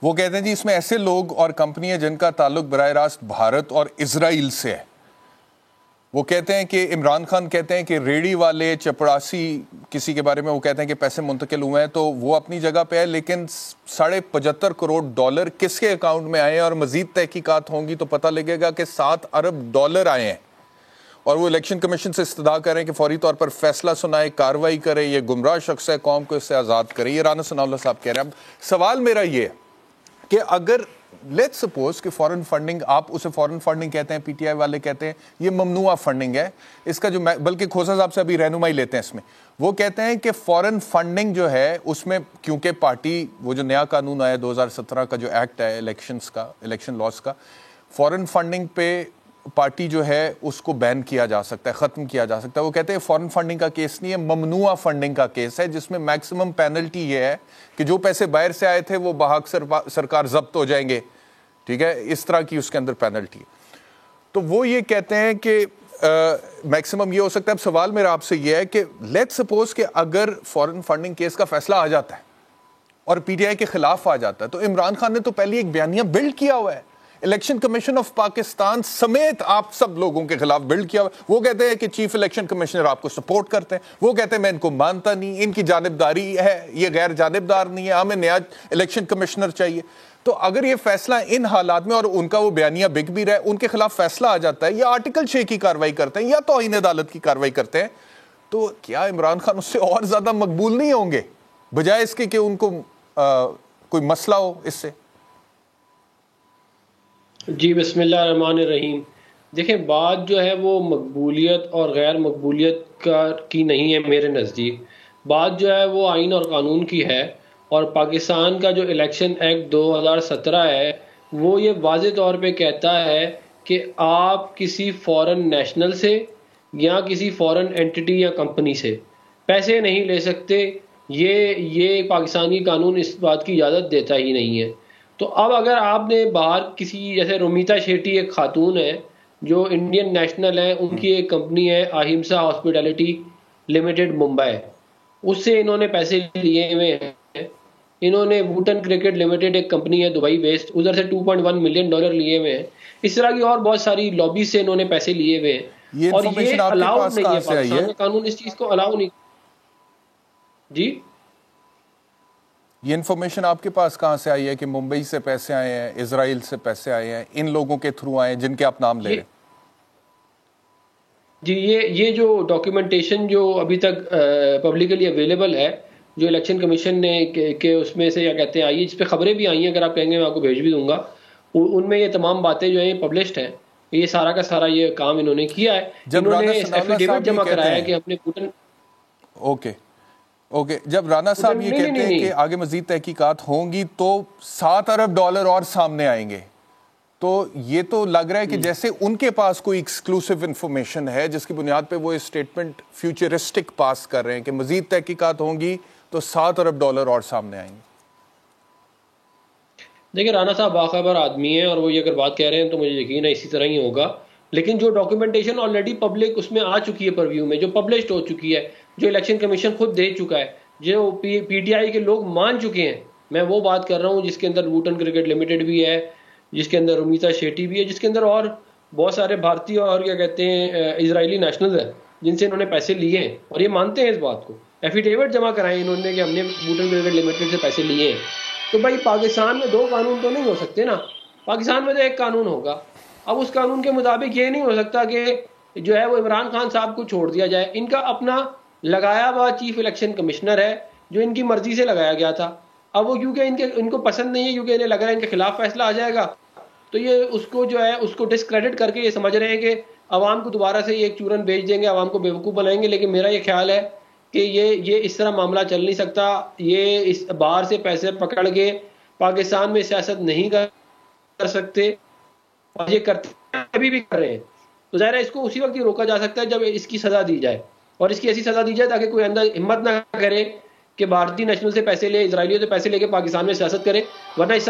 A: وہ کہتے ہیں جی اس میں ایسے لوگ اور کمپنی ہیں جن کا تعلق براہ راست بھارت اور اسرائیل سے ہے. وہ کہتے ہیں کہ عمران خان کہتے ہیں کہ ریڑی والے چپڑاسی کسی کے بارے میں وہ کہتے ہیں کہ پیسے منتقل ہوئے ہیں, تو وہ اپنی جگہ پہ ہے, لیکن $75 کروڑ کس کے اکاؤنٹ میں آئے ہیں, اور مزید تحقیقات ہوں گی تو پتہ لگے گا کہ $7 ارب آئے ہیں. اور وہ الیکشن کمیشن سے استدعا کریں کہ فوری طور پر فیصلہ سنائے, کارروائی کرے, یہ گمراہ شخص ہے, قوم کو اس سے آزاد کرے. یہ رانا ثناء اللہ صاحب کہہ رہے ہیں. اب سوال میرا یہ ہے کہ اگر لیٹس سپوز کہ فورن فنڈنگ, آپ اسے فورن فنڈنگ کہتے ہیں, پی ٹی آئی والے کہتے ہیں یہ ممنوع فنڈنگ ہے, اس کا جو بلکہ کھوسا صاحب سے ابھی رہنمائی لیتے ہیں اس میں, وہ کہتے ہیں کہ فورن فنڈنگ جو ہے اس میں کیونکہ پارٹی وہ جو نیا قانون آیا 2017 کا جو ایکٹ ہے الیکشنز کا, الیکشن لاز کا, فورن فنڈنگ پہ پارٹی جو ہے اس کو بین کیا جا سکتا ہے, ختم کیا جا سکتا ہے. وہ کہتے ہیں فورن فنڈنگ کا کیس نہیں ہے, ممنوع فنڈنگ کا کیس ہے, جس میں میکسیمم پینلٹی یہ ہے کہ جو پیسے باہر سے آئے تھے وہ بحق سرکار ضبط ہو جائیں گے. ٹھیک ہے, اس طرح کی اس کے اندر پینلٹی ہے. تو وہ یہ کہتے ہیں کہ میکسیمم یہ ہو سکتا ہے. اب سوال میرا آپ سے یہ ہے کہ لیٹ سپوز کہ اگر فورن فنڈنگ کیس کا فیصلہ آ جاتا ہے اور پی ٹی آئی کے خلاف آ جاتا ہے, تو عمران خان نے تو پہلے ایک بیانیہ بلڈ کیا ہوا ہے, الیکشن کمیشن آف پاکستان سمیت آپ سب لوگوں کے خلاف بلڈ کیا ہوا. وہ کہتے ہیں کہ چیف الیکشن کمشنر آپ کو سپورٹ کرتے ہیں, وہ کہتے ہیں میں ان کو مانتا نہیں, ان کی جانبداری ہے, یہ غیر جانبدار نہیں ہے, ہمیں نیا الیکشن کمشنر چاہیے. تو اگر یہ فیصلہ ان حالات میں, اور ان کا وہ بیانیہ بک بھی رہا ہے, ان کے خلاف فیصلہ آ جاتا ہے, یا آرٹیکل 6 کی کارروائی کرتے ہیں یا توہین عدالت کی کارروائی کرتے ہیں, تو کیا عمران خان اس سے اور زیادہ مقبول نہیں ہوں گے بجائے اس کے کہ ان کو کوئی مسئلہ ہو اس سے؟
F: جی بسم اللہ الرحمن الرحیم. دیکھیں بات جو ہے وہ مقبولیت اور غیر مقبولیت کی نہیں ہے میرے نزدیک. بات جو ہے وہ آئین اور قانون کی ہے, اور پاکستان کا جو الیکشن ایکٹ 2017 ہے وہ یہ واضح طور پہ کہتا ہے کہ آپ کسی فورن نیشنل سے یا کسی فورن اینٹی یا کمپنی سے پیسے نہیں لے سکتے. یہ پاکستانی قانون اس بات کی اجازت دیتا ہی نہیں ہے. تو اب اگر آپ نے باہر کسی, جیسے رومیتا شیٹی ایک خاتون ہے جو انڈین نیشنل ہے, ان کی ایک کمپنی ہے اہمسا ہاسپٹیلٹی لمیٹڈ ممبئی, اس سے انہوں نے پیسے لیے ہوئے ہیں. انہوں نے ووٹن کرکٹ لمیٹڈ ایک کمپنی ہے دبئی بیسڈ, ادھر سے $2.1 ملین لیے ہوئے ہیں. اس طرح کی اور بہت ساری لابی سے انہوں نے پیسے لیے ہوئے ہیں, اور یہ الاؤ نہیں ہے, پاکستان کا قانون اس چیز کو الاؤ نہیں. جی
A: یہ انفارمیشن آپ کے پاس کہاں سے آئی ہے کہ ممبئی سے پیسے آئے ہیں, اسرائیل سے پیسے آئے ہیں, ان لوگوں کے تھرو آئے ہیں جن کے آپ نام لے رہے ہیں؟
F: جی یہ جو ڈاکیومنٹیشن جو ابھی تک پبلکلی اویلیبل ہے, جو الیکشن کمیشن نے کہ اس میں سے کیا کہتے ہیں آئی ہے, جس پہ خبریں بھی آئی ہیں, اگر آپ کہیں گے میں آپ کو بھیج بھی دوں گا, ان میں یہ تمام باتیں جو ہیں پبلشڈ ہیں. یہ سارا کا سارا یہ کام انہوں نے کیا ہے. انہوں نے ایفیڈیوٹ جمع کرایا ہے کہ اپنے پوٹن.
A: اوکے جب رانا صاحب یہ کہتے ہیں کہ آگے مزید تحقیقات ہوں گی تو $7 ارب اور سامنے آئیں گے, تو یہ تو لگ رہا ہے کہ جیسے ان کے پاس کوئی ایکسکلوسیو انفارمیشن ہے جس کی بنیاد پہ وہ اسٹیٹمنٹ فیوچرسٹک پاس کر رہے ہیں کہ مزید تحقیقات ہوں گی تو $7 ارب اور سامنے آئیں گے.
F: دیکھیں رانا صاحب باخبر آدمی ہیں, اور وہ یہ اگر بات کہہ رہے ہیں تو مجھے یقین ہے اسی طرح ہی ہوگا. لیکن جو ڈاکیومنٹیشن آلریڈی پبلک اس میں آ چکی ہے پرویو میں, جو پبلشڈ ہو چکی ہے, جو الیکشن کمیشن خود دے چکا ہے, جو پی ٹی آئی کے لوگ مان چکے ہیں, میں وہ بات کر رہا ہوں جس کے اندر ووٹن کرکٹ لمیٹڈ بھی ہے, جس کے اندر رومیتا شیٹی بھی ہے, جس کے اندر اور بہت سارے بھارتی اور کیا کہتے ہیں اسرائیلی نیشنلز ہیں جن سے انہوں نے پیسے لیے ہیں, اور یہ مانتے ہیں اس بات کو. ایفیڈیوٹ جمع کرائے انہوں نے کہ ہم نے ووٹن کرکٹ لمیٹڈ سے پیسے لیے ہیں. تو بھائی پاکستان میں 2 قانون تو نہیں ہو سکتے نا, پاکستان میں تو ایک قانون ہوگا. اب اس قانون کے مطابق یہ نہیں ہو سکتا کہ جو ہے وہ عمران خان صاحب کو چھوڑ دیا جائے. ان کا اپنا لگایا ہوا چیف الیکشن کمشنر ہے جو ان کی مرضی سے لگایا گیا تھا. اب وہ کیونکہ ان کو پسند نہیں ہے, کیونکہ انہیں لگ رہا ہے ان کے خلاف فیصلہ آ جائے گا, تو یہ اس کو جو ہے اس کو ڈسکریڈٹ کر کے یہ سمجھ رہے ہیں کہ عوام کو دوبارہ سے یہ ایک چورن بیچ دیں گے, عوام کو بیوقوف بنائیں گے. لیکن میرا یہ خیال ہے کہ یہ اس طرح معاملہ چل نہیں سکتا. یہ اس باہر سے پیسے پکڑ کے پاکستان میں سیاست نہیں کر سکتے, اور یہ کرتے ابھی بھی کر رہے ہیں. تو ظاہر ہے اس کو اسی وقت ہی روکا جا سکتا ہے جب اس کی سزا دی جائے, اور اس کی ایسی سزا دی جائے تاکہ کوئی اندر ہمت نہ کرے کہ بھارتی نیشنل سے پیسے لے, اسرائیلیوں سے پیسے لے کے پاکستان میں سیاست کرے. ورنہ اس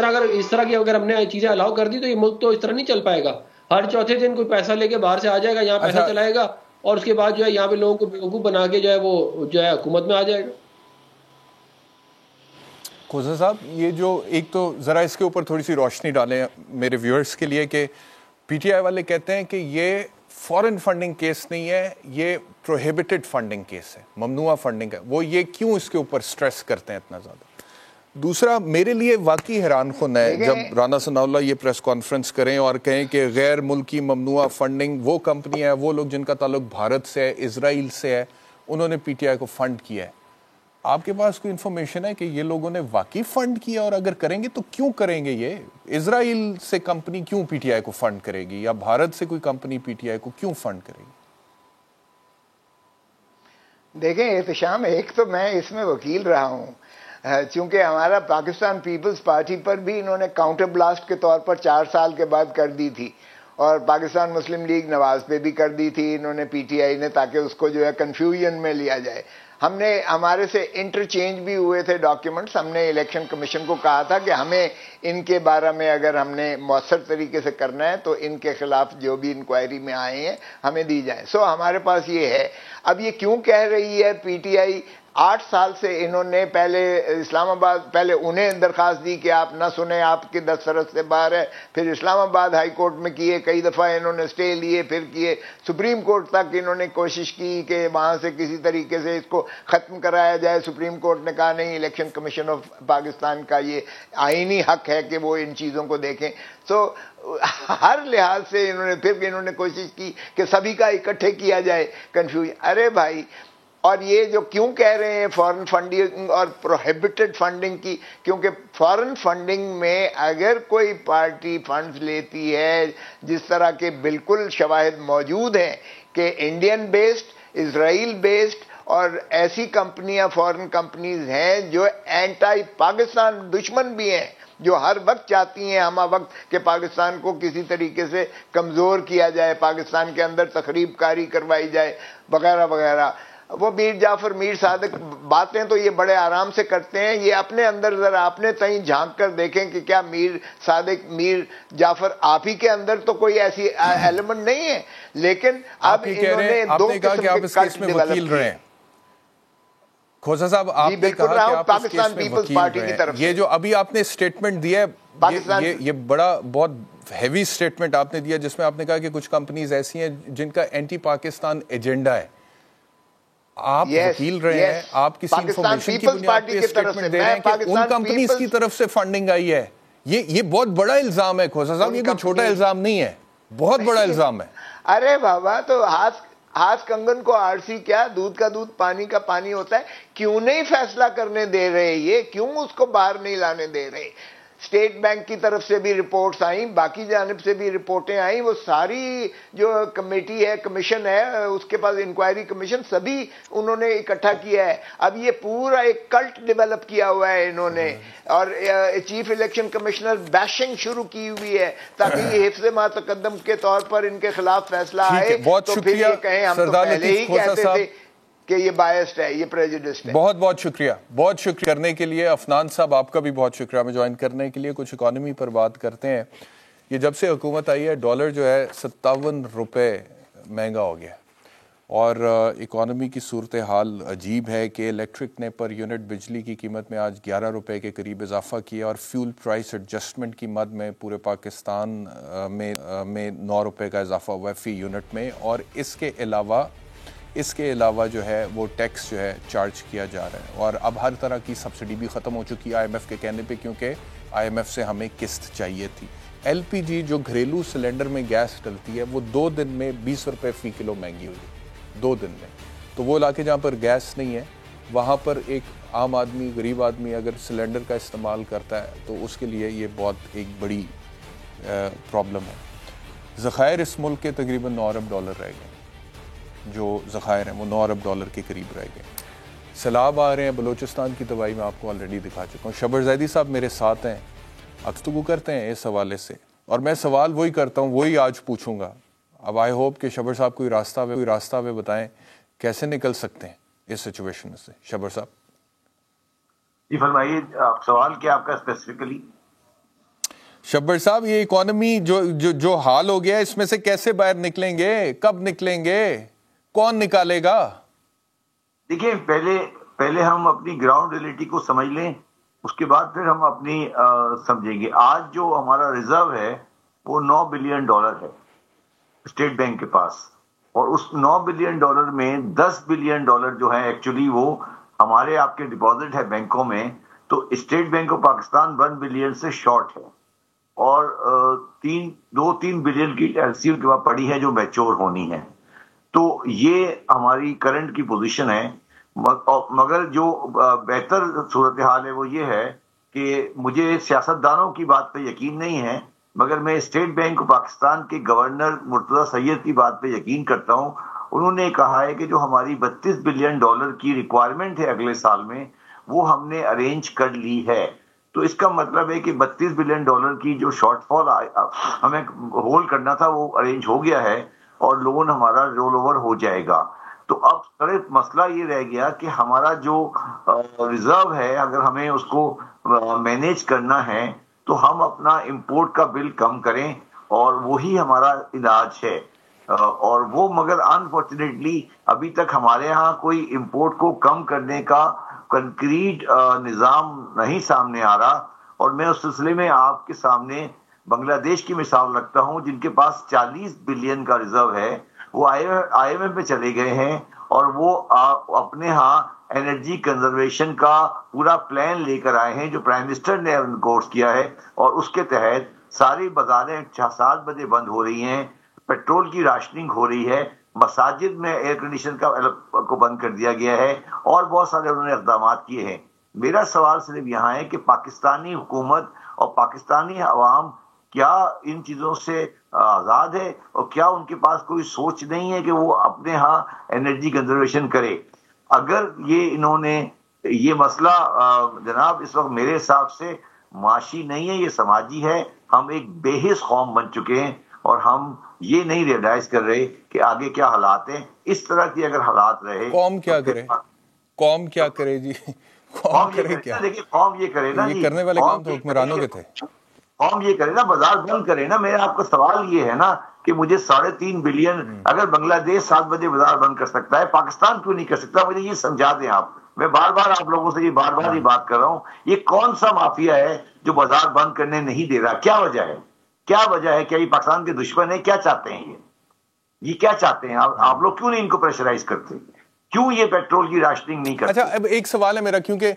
F: طرح کی اگر ہم نے چیزیں الاؤ کر دی تو یہ ملک تو اس طرح نہیں چل پائے گا. ہر چوتھے دن کوئی پیسہ لے کے باہر سے آ جائے گا, یہاں پیسہ چلائے گا, اور اس کے بعد جو ہے یہاں پہ لوگوں کو بیوقوف بنا کے جو ہے وہ جو ہے حکومت میں آ جائے گا.
A: خوزہ صاحب یہ جو ایک تو ذرا اس کے اوپر تھوڑی سی روشنی ڈالیں میرے ویورز کے لیے کہ پی ٹی آئی والے کہتے ہیں کہ یہ فورن فنڈنگ کیس نہیں ہے, یہ پروہیبٹڈ فنڈنگ کیس ہے, ممنوعہ فنڈنگ ہے. وہ یہ کیوں اس کے اوپر سٹریس کرتے ہیں اتنا زیادہ؟ دوسرا میرے لیے واقعی حیران کن ہے جب رانا ثناء اللہ یہ پریس کانفرنس کریں اور کہیں کہ غیر ملکی ممنوعہ فنڈنگ وہ کمپنی ہے, وہ لوگ جن کا تعلق بھارت سے ہے, اسرائیل سے ہے, انہوں نے پی ٹی آئی کو فنڈ کیا ہے. آپ کے پاس کوئی انفارمیشن ہے کہ یہ لوگوں نے واقعی فنڈ کیا, اور اگر کریں گے تو کیوں کریں گے؟ یہ اسرائیل سے کمپنی کیوں پی ٹی آئی کو فنڈ کرے گی, یا بھارت سے کوئی کمپنی پی ٹی آئی کو کیوں فنڈ کرے گی؟
D: دیکھیں احتشام, ایک تو میں اس میں وکیل رہا ہوں, چونکہ ہمارا پاکستان پیپلز پارٹی پر بھی انہوں نے کاؤنٹر بلاسٹ کے طور پر 4 سال کے بعد کر دی تھی, اور پاکستان مسلم لیگ نواز پہ بھی کر دی تھی انہوں نے پی ٹی آئی نے, تاکہ اس کو جو ہے کنفیوژن میں لیا جائے. ہمارے سے انٹرچینج بھی ہوئے تھے ڈاکیومنٹس. ہم نے الیکشن کمیشن کو کہا تھا کہ ہمیں ان کے بارے میں اگر ہم نے مؤثر طریقے سے کرنا ہے تو ان کے خلاف جو بھی انکوائری میں آئے ہیں ہمیں دی جائیں. سو ہمارے پاس یہ ہے. اب یہ کیوں کہہ رہی ہے پی ٹی آئی, 8 سال سے انہوں نے پہلے اسلام آباد, پہلے انہیں درخواست دی کہ آپ نہ سنیں, آپ کی دسترس سے باہر ہے, پھر اسلام آباد ہائی کورٹ میں کیے, کئی دفعہ انہوں نے اسٹے لیے, پھر کیے سپریم کورٹ تک انہوں نے کوشش کی کہ وہاں سے کسی طریقے سے اس کو ختم کرایا جائے. سپریم کورٹ نے کہا نہیں, الیکشن کمیشن آف پاکستان کا یہ آئینی حق ہے کہ وہ ان چیزوں کو دیکھیں. سو ہر لحاظ سے انہوں نے کوشش کی کہ سبھی کا اکٹھے کیا جائے کنفیوژن. ارے بھائی, اور یہ جو کیوں کہہ رہے ہیں فورن فنڈنگ اور پروہیبٹڈ فنڈنگ کی, کیونکہ فورن فنڈنگ میں اگر کوئی پارٹی فنڈز لیتی ہے, جس طرح کے بالکل شواہد موجود ہیں کہ انڈین بیسڈ, اسرائیل بیسڈ اور ایسی کمپنیاں فورن کمپنیز ہیں جو اینٹائی پاکستان دشمن بھی ہیں, جو ہر وقت چاہتی ہیں ہمہ وقت کہ پاکستان کو کسی طریقے سے کمزور کیا جائے, پاکستان کے اندر تخریب کاری کروائی جائے وغیرہ وغیرہ. وہ میر جعفر, میر صادق باتیں تو یہ بڑے آرام سے کرتے ہیں. یہ اپنے اندر ذرا اپنے تئیں جھانک کر دیکھیں کہ کیا میر صادق, میر جعفر آپ ہی کے اندر تو کوئی ایسی ایلیمنٹ نہیں ہے. لیکن اب انہوں نے 2 قسم کے کٹ ڈیولپ کیے.
A: کھوسا صاحب, آپ نے کہا کہ آپ پاکستان پیپلز پارٹی کی طرف یہ جو ابھی آپ نے سٹیٹمنٹ دیا ہے, یہ بڑا بہت ہیوی سٹیٹمنٹ آپ نے دیا, جس میں آپ نے کہا کہ کچھ کمپنیز ایسی ہیں جن کا اینٹی پاکستان ایجنڈا ہے. آپ وکیل رہے ہیں, آپ کسی انفارمیشن کی بنیاد پہ سٹیٹمنٹ دے رہے ہیں کہ ان کمپنیز کی طرف سے فنڈنگ آئی ہے. یہ بہت بڑا الزام ہے کھوسا صاحب, یہ کوئی چھوٹا الزام نہیں ہے, بہت بڑا الزام ہے.
D: ارے بابا, تو ہاتھ کنگن کو آرسی کیا, دودھ کا دودھ پانی کا پانی ہوتا ہے. کیوں نہیں فیصلہ کرنے دے رہے یہ, کیوں اس کو باہر نہیں لانے دے رہے؟ اسٹیٹ بینک کی طرف سے بھی رپورٹس آئیں, باقی جانب سے بھی رپورٹیں آئیں, وہ ساری جو کمیٹی ہے, کمیشن ہے, اس کے پاس انکوائری کمیشن, سبھی انہوں نے اکٹھا کیا ہے. اب یہ پورا ایک کلٹ ڈیولپ کیا ہوا ہے انہوں نے, اور چیف الیکشن کمشنر بیشنگ شروع کی ہوئی ہے تاکہ یہ حفظ ما تقدم کے طور پر ان کے خلاف فیصلہ آئے تو پھر یہ کہیں ہم تو پہلے ہی کہتے تھے کہ یہ بائسڈ ہے, یہ پریجوڈسڈ ہے.
A: بہت بہت شکریہ, بہت شکریہ کرنے کے لیے. عفنان صاحب آپ کا بھی بہت شکریہ ہمیں جوائن کرنے کے لیے. کچھ اکانومی پر بات کرتے ہیں. یہ جب سے حکومت آئی ہے ڈالر جو ہے 57 روپے مہنگا ہو گیا, اور اکانومی کی صورتحال عجیب ہے کہ الیکٹرک نے پر یونٹ بجلی کی قیمت میں آج 11 روپے کے قریب اضافہ کیا, اور فیول پرائس ایڈجسٹمنٹ کی مد میں پورے پاکستان میں 9 روپے کا اضافہ ہوا ہے فی یونٹ میں. اور اس کے علاوہ جو ہے وہ ٹیکس جو ہے چارج کیا جا رہا ہے, اور اب ہر طرح کی سبسڈی بھی ختم ہو چکی ہے آئی ایم ایف کے کہنے پہ, کیونکہ آئی ایم ایف سے ہمیں قسط چاہیے تھی. ایل پی جی جو گھریلو سلنڈر میں گیس ڈلتی ہے وہ 2 دن میں 20 روپے فی کلو مہنگی ہوئی, 2 دن میں. تو وہ علاقے جہاں پر گیس نہیں ہے وہاں پر ایک عام آدمی, غریب آدمی اگر سلنڈر کا استعمال کرتا ہے تو اس کے لیے یہ بہت ایک بڑی پرابلم ہے. ذخائر اس ملک کے تقریباً 9 ارب ڈالر رہ گئے, جو ذخائر ہیں وہ 9 ارب ڈالر کے قریب رہ گئے. سیلاب آ رہے ہیں, بلوچستان کی تباہی میں آپ کو آلریڈی دکھا چکا ہوں. شبر زیدی صاحب میرے ساتھ ہیں, گفتگو کرتے ہیں اس حوالے سے, اور میں سوال وہی کرتا ہوں, وہی آج پوچھوں گا. اب آئی ہوپ کہ شبر صاحب کوئی راستہ ہمیں بتائیں کیسے نکل سکتے ہیں اس سچویشن سے. شبر صاحب
G: جی فرمائیے, سوال کیا آپ کا اسپیسیفکلی؟
A: شبر صاحب, یہ اکانومی جو حال ہو گیا اس میں سے کیسے باہر نکلیں گے, کب نکلیں گے, کون نکالے گا؟
G: دیکھیں, پہلے ہم اپنی گراؤنڈ ریئلٹی کو سمجھ لیں اس کے بعد پھر ہم اپنی سمجھیں گے. آج جو ہمارا ریزرو ہے وہ $9 بلین ہے اسٹیٹ بینک کے پاس, اور اس $9 بلین میں $10 بلین جو ہے ایکچولی وہ ہمارے آپ کے ڈپازٹ ہے بینکوں میں. تو state bank of Pakistan 1 billion سے شارٹ ہے, اور 2-3 بلین کی ایل سی کے بعد پڑی ہے جو میچور ہونی ہے. تو یہ ہماری کرنٹ کی پوزیشن ہے. مگر جو بہتر صورتحال ہے وہ یہ ہے کہ مجھے سیاستدانوں کی بات پہ یقین نہیں ہے, مگر میں اسٹیٹ بینک آف پاکستان کے گورنر مرتضی سید کی بات پہ یقین کرتا ہوں. انہوں نے کہا ہے کہ جو ہماری $32 بلین کی ریکوائرمنٹ ہے اگلے سال میں, وہ ہم نے ارینج کر لی ہے. تو اس کا مطلب ہے کہ $32 بلین کی جو شارٹ فال ہمیں ہولڈ کرنا تھا وہ ارینج ہو گیا ہے, اور لون ہمارا رول اوور ہو جائے گا. تو اب صرف مسئلہ یہ رہ گیا کہ ہمارا جو ریزرو ہے اگر ہمیں اس کو مینیج کرنا ہے تو ہم اپنا امپورٹ کا بل کم کریں, اور وہی ہمارا علاج ہے. اور وہ مگر انفارچونیٹلی ابھی تک ہمارے ہاں کوئی امپورٹ کو کم کرنے کا کنکریٹ نظام نہیں سامنے آ رہا. اور میں اس سلسلے میں آپ کے سامنے بنگلہ دیش کی مثال رکھتا ہوں, جن کے پاس $40 بلین کا ریزرو ہے. وہ آئی ایم ایف میں چلے گئے ہیں, اور وہ اپنے ہاں انرجی کنزرویشن کا پورا پلان لے کر آئے ہیں جو پرائم منسٹر نے انکورس کیا ہے, اور اس کے تحت ساری بازاریں 7 بجے بند ہو رہی ہیں, پیٹرول کی راشننگ ہو رہی ہے, مساجد میں ایئر کنڈیشن کو بند کر دیا گیا ہے, اور بہت سارے انہوں نے اقدامات کیے ہیں. میرا سوال صرف یہاں ہے کہ پاکستانی حکومت اور پاکستانی عوام کیا ان چیزوں سے آزاد ہے, اور کیا ان کے پاس کوئی سوچ نہیں ہے کہ وہ اپنے ہاں انرجی کنزرویشن کرے. اگر انہوں نے یہ مسئلہ جناب اس وقت میرے حساب سے معاشی نہیں ہے, یہ سماجی ہے. ہم ایک بے حس قوم بن چکے ہیں, اور ہم یہ نہیں ریئلائز کر رہے کہ آگے کیا حالات ہیں. اس طرح کی اگر حالات رہے,
A: قوم کیا کرے, قوم کیا کرے جی, قوم کرے کیا؟
G: دیکھیے قوم یہ کرے نا,
A: یہ کرنے والے کام تو حکمرانوں کے تھے.
G: قوم یہ کرے نا, بازار بند کرے نا. میرا آپ کا سوال یہ ہے نا کہ مجھے 3.5 بلین اگر بنگلہ دیش 7 بجے بازار بند کر سکتا ہے, پاکستان کیوں نہیں کر سکتا؟ مجھے یہ سمجھا دیں آپ. میں بار بار آپ لوگوں سے یہ بات کر رہا ہوں, یہ کون سا مافیا ہے جو بازار بند کرنے نہیں دے رہا؟ کیا وجہ ہے؟ کیا یہ پاکستان کے دشمن ہے؟ کیا چاہتے ہیں یہ کیا چاہتے ہیں آپ لوگ؟ کیوں نہیں ان کو پریشرائز کرتے؟ کیوں یہ پیٹرول کی راشننگ نہیں کرتے؟
A: اچھا, اب ایک سوال ہے میرا, کیونکہ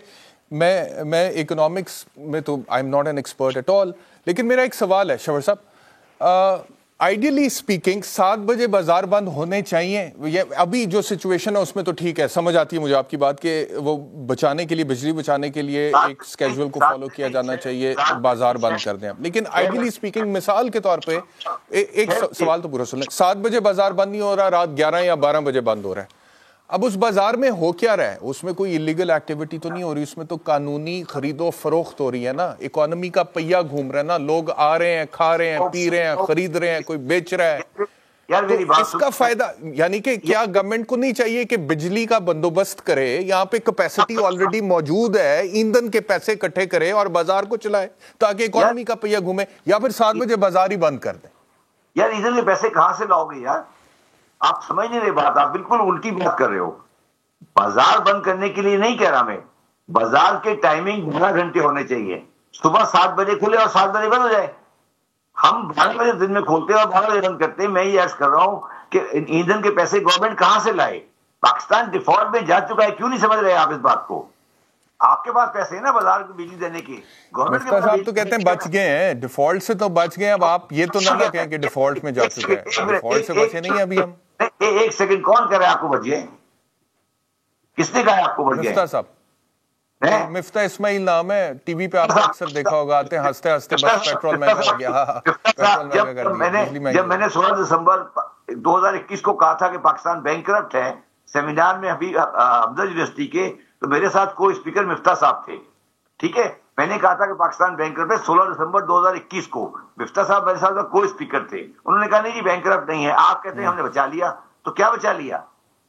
A: میں اکنامکس میں تو I am not an expert at all, لیکن میرا ایک سوال ہے شاور صاحب. آئیڈیلی اسپیکنگ 7 بجے بازار بند ہونے چاہیے. ابھی جو سچویشن ہے اس میں تو ٹھیک ہے, سمجھ آتی ہے مجھے آپ کی بات کہ وہ بچانے کے لیے, بجلی بچانے کے لیے ایک اسکیجول کو فالو کیا جانا چاہیے, بازار بند کر دیں. لیکن آئیڈیلی اسپیکنگ مثال کے طور پہ ایک سوال تو پورا سن لیں. 7 بجے بازار بند نہیں ہو رہا, رات 11 یا 12 بجے بند ہو رہا ہے. اب اس بازار میں ہو کیا رہا ہے؟ اس میں کوئی اللیگل ایکٹیویٹی تو نہیں ہو رہی, اس میں تو قانونی خرید و فروخت ہو رہی ہے نا, اکانومی کا پہیہ گھوم رہا ہے نا, لوگ آ رہے ہیں, کھا رہے ہیں, پی رہے ہیں, خرید رہے ہیں, کوئی بیچ رہا ہے. تو اس کا فائدہ یعنی کہ کیا گورنمنٹ کو نہیں چاہیے کہ بجلی کا بندوبست کرے, یہاں پہ کیپیسٹی آلریڈی موجود ہے, ایندھن کے پیسے اکٹھے کرے اور بازار کو چلائے تاکہ اکانومی کا پہیہ گھومے, یا پھر 7 بجے بازار ہی بند کر دیں؟
G: یار ایندھن کے پیسے کہاں سے لاؤ گے یار؟ آپ سمجھ نہیں رہے بات, آپ بالکل الٹی بات کر رہے ہو. بازار بند کرنے کے لیے نہیں کہہ رہا میں, بازار کے ٹائمنگ 12 گھنٹے ہونے چاہیے. صبح 7 بجے کھلے اور 7 بجے بند ہو جائے. ہم 12 بجے دن میں کھولتے ہیں اور 12 بجے بند کرتے ہیں. میں یہ عرض کر رہا ہوں کہ ایندھن کے پیسے گورنمنٹ کہاں سے لائے؟ پاکستان ڈیفالٹ میں جا چکا ہے, کیوں نہیں سمجھ رہے آپ اس بات کو؟ آپ کے پاس پیسے ہیں نا بازار کو بجلی دینے کے.
A: گورنمنٹ صاحب تو کہتے ہیں بچ گئے ہیں, ڈیفالٹ سے تو بچ گئے. اب آپ یہ تو نہ کہیں کہ ڈیفالٹ میں جا چکے ہیں, ڈیفالٹ سے بچے نہیں ہیں ابھی ہم.
G: ایک سیکنڈ, کون کہہ رہا ہے آپ کو بچ گئے؟ کس نے کہا ہے آپ کو بچ گئے؟
A: مفتہ صاحب, مفتہ اسماعیل نام ہے, ٹی وی پہ آپ نے اکثر دیکھا ہوگا, آتے ہیں ہنستے ہنستے بس پیٹرول مہنگا ہو گیا.
G: جب میں نے 16 دسمبر 2021 کو کہا تھا کہ پاکستان بینکرپٹ ہے, سیمینار میں ابھی حمزہ یونیورسٹی کے, تو میرے ساتھ کو اسپیکر مفتہ صاحب تھے. ٹھیک ہے, میں نے کہا تھا کہ پاکستان بینکرپٹ ہے 16 دسمبر 2021 کو. مفتہ صاحب میرے ساتھ کو اسپیکر تھے, انہوں نے کہا نہیں جی بینکرپٹ نہیں ہے. آپ کہتے ہیں ہم نے بچا لیا, تو کیا بچا لیا؟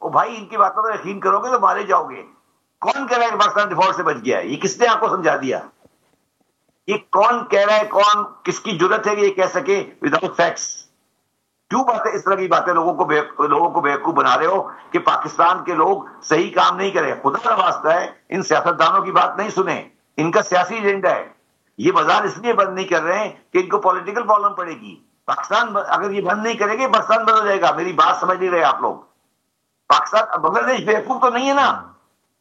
G: او بھائی ان کی باتوں پر یقین کرو گے تو مارے جاؤ گے. کون کہہ رہا ہے کہ پاکستان ڈیفالٹ سے بچ گیا ہے؟ یہ کس نے آپ کو سمجھا دیا؟ یہ کون کہہ رہا ہے؟ کون, کس کی جرت ہے کہ یہ کہہ سکے وداؤٹ فیکٹس؟ کیوں باتیں اس طرح کی باتیں لوگوں کو بیوقوف بنا رہے ہو کہ پاکستان کے لوگ صحیح کام نہیں کرے؟ خدا کا واسطہ ہے ان سیاستدانوں کی بات نہیں سنیں, ان کا سیاسی ایجنڈا ہے. یہ بازار اس لیے بند نہیں کر رہے ہیں کہ ان کو پولیٹیکل پرابلم پڑے گی. پاکستان اگر یہ بند نہیں کرے گے پاکستان بند ہو جائے گا. میری بات سمجھ نہیں رہے آپ لوگ. پاکستان بنگلہ دیش بیوقوف تو نہیں ہے نا.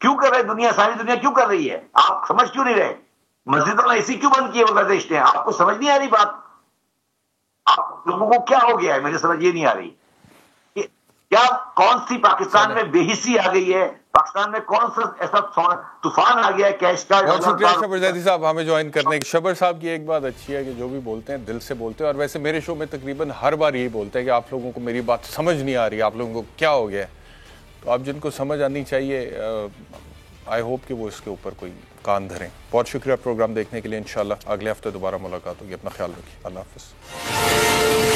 G: کیوں کر رہے دنیا, ساری دنیا کیوں کر رہی ہے؟ آپ سمجھ کیوں نہیں رہے؟ مسجدوں میں اسی کیوں بند کیے بنگلہ دیش نے؟ آپ کو سمجھ نہیں آ رہی بات؟ آپ لوگوں کو کیا ہو گیا ہے؟ مجھے سمجھ یہ نہیں آ رہی. کیا کون سی پاکستان میں بے حسی آ گئی ہے؟ پاکستان میں کون سا ایسا طوفان آ گیا ہے کیش کا؟
A: بہت شکریہ شبر زیدی صاحب ہمیں جوائن کرنے کی. شبر صاحب کی ایک بات اچھی ہے کہ جو بھی بولتے ہیں دل سے بولتے ہیں, اور ویسے میرے شو میں تقریباً ہر بار یہی بولتے ہیں کہ آپ لوگوں کو میری بات سمجھ نہیں آ رہی, آپ لوگوں کو کیا ہو گیا ہے. تو آپ جن کو سمجھ آنی چاہیے آئی ہوپ کہ وہ اس کے اوپر کوئی کان دھریں. بہت شکریہ پروگرام دیکھنے کے لیے. انشاءاللہ اگلے ہفتے دوبارہ ملاقات ہوگی. اپنا خیال رکھیے. اللہ حافظ.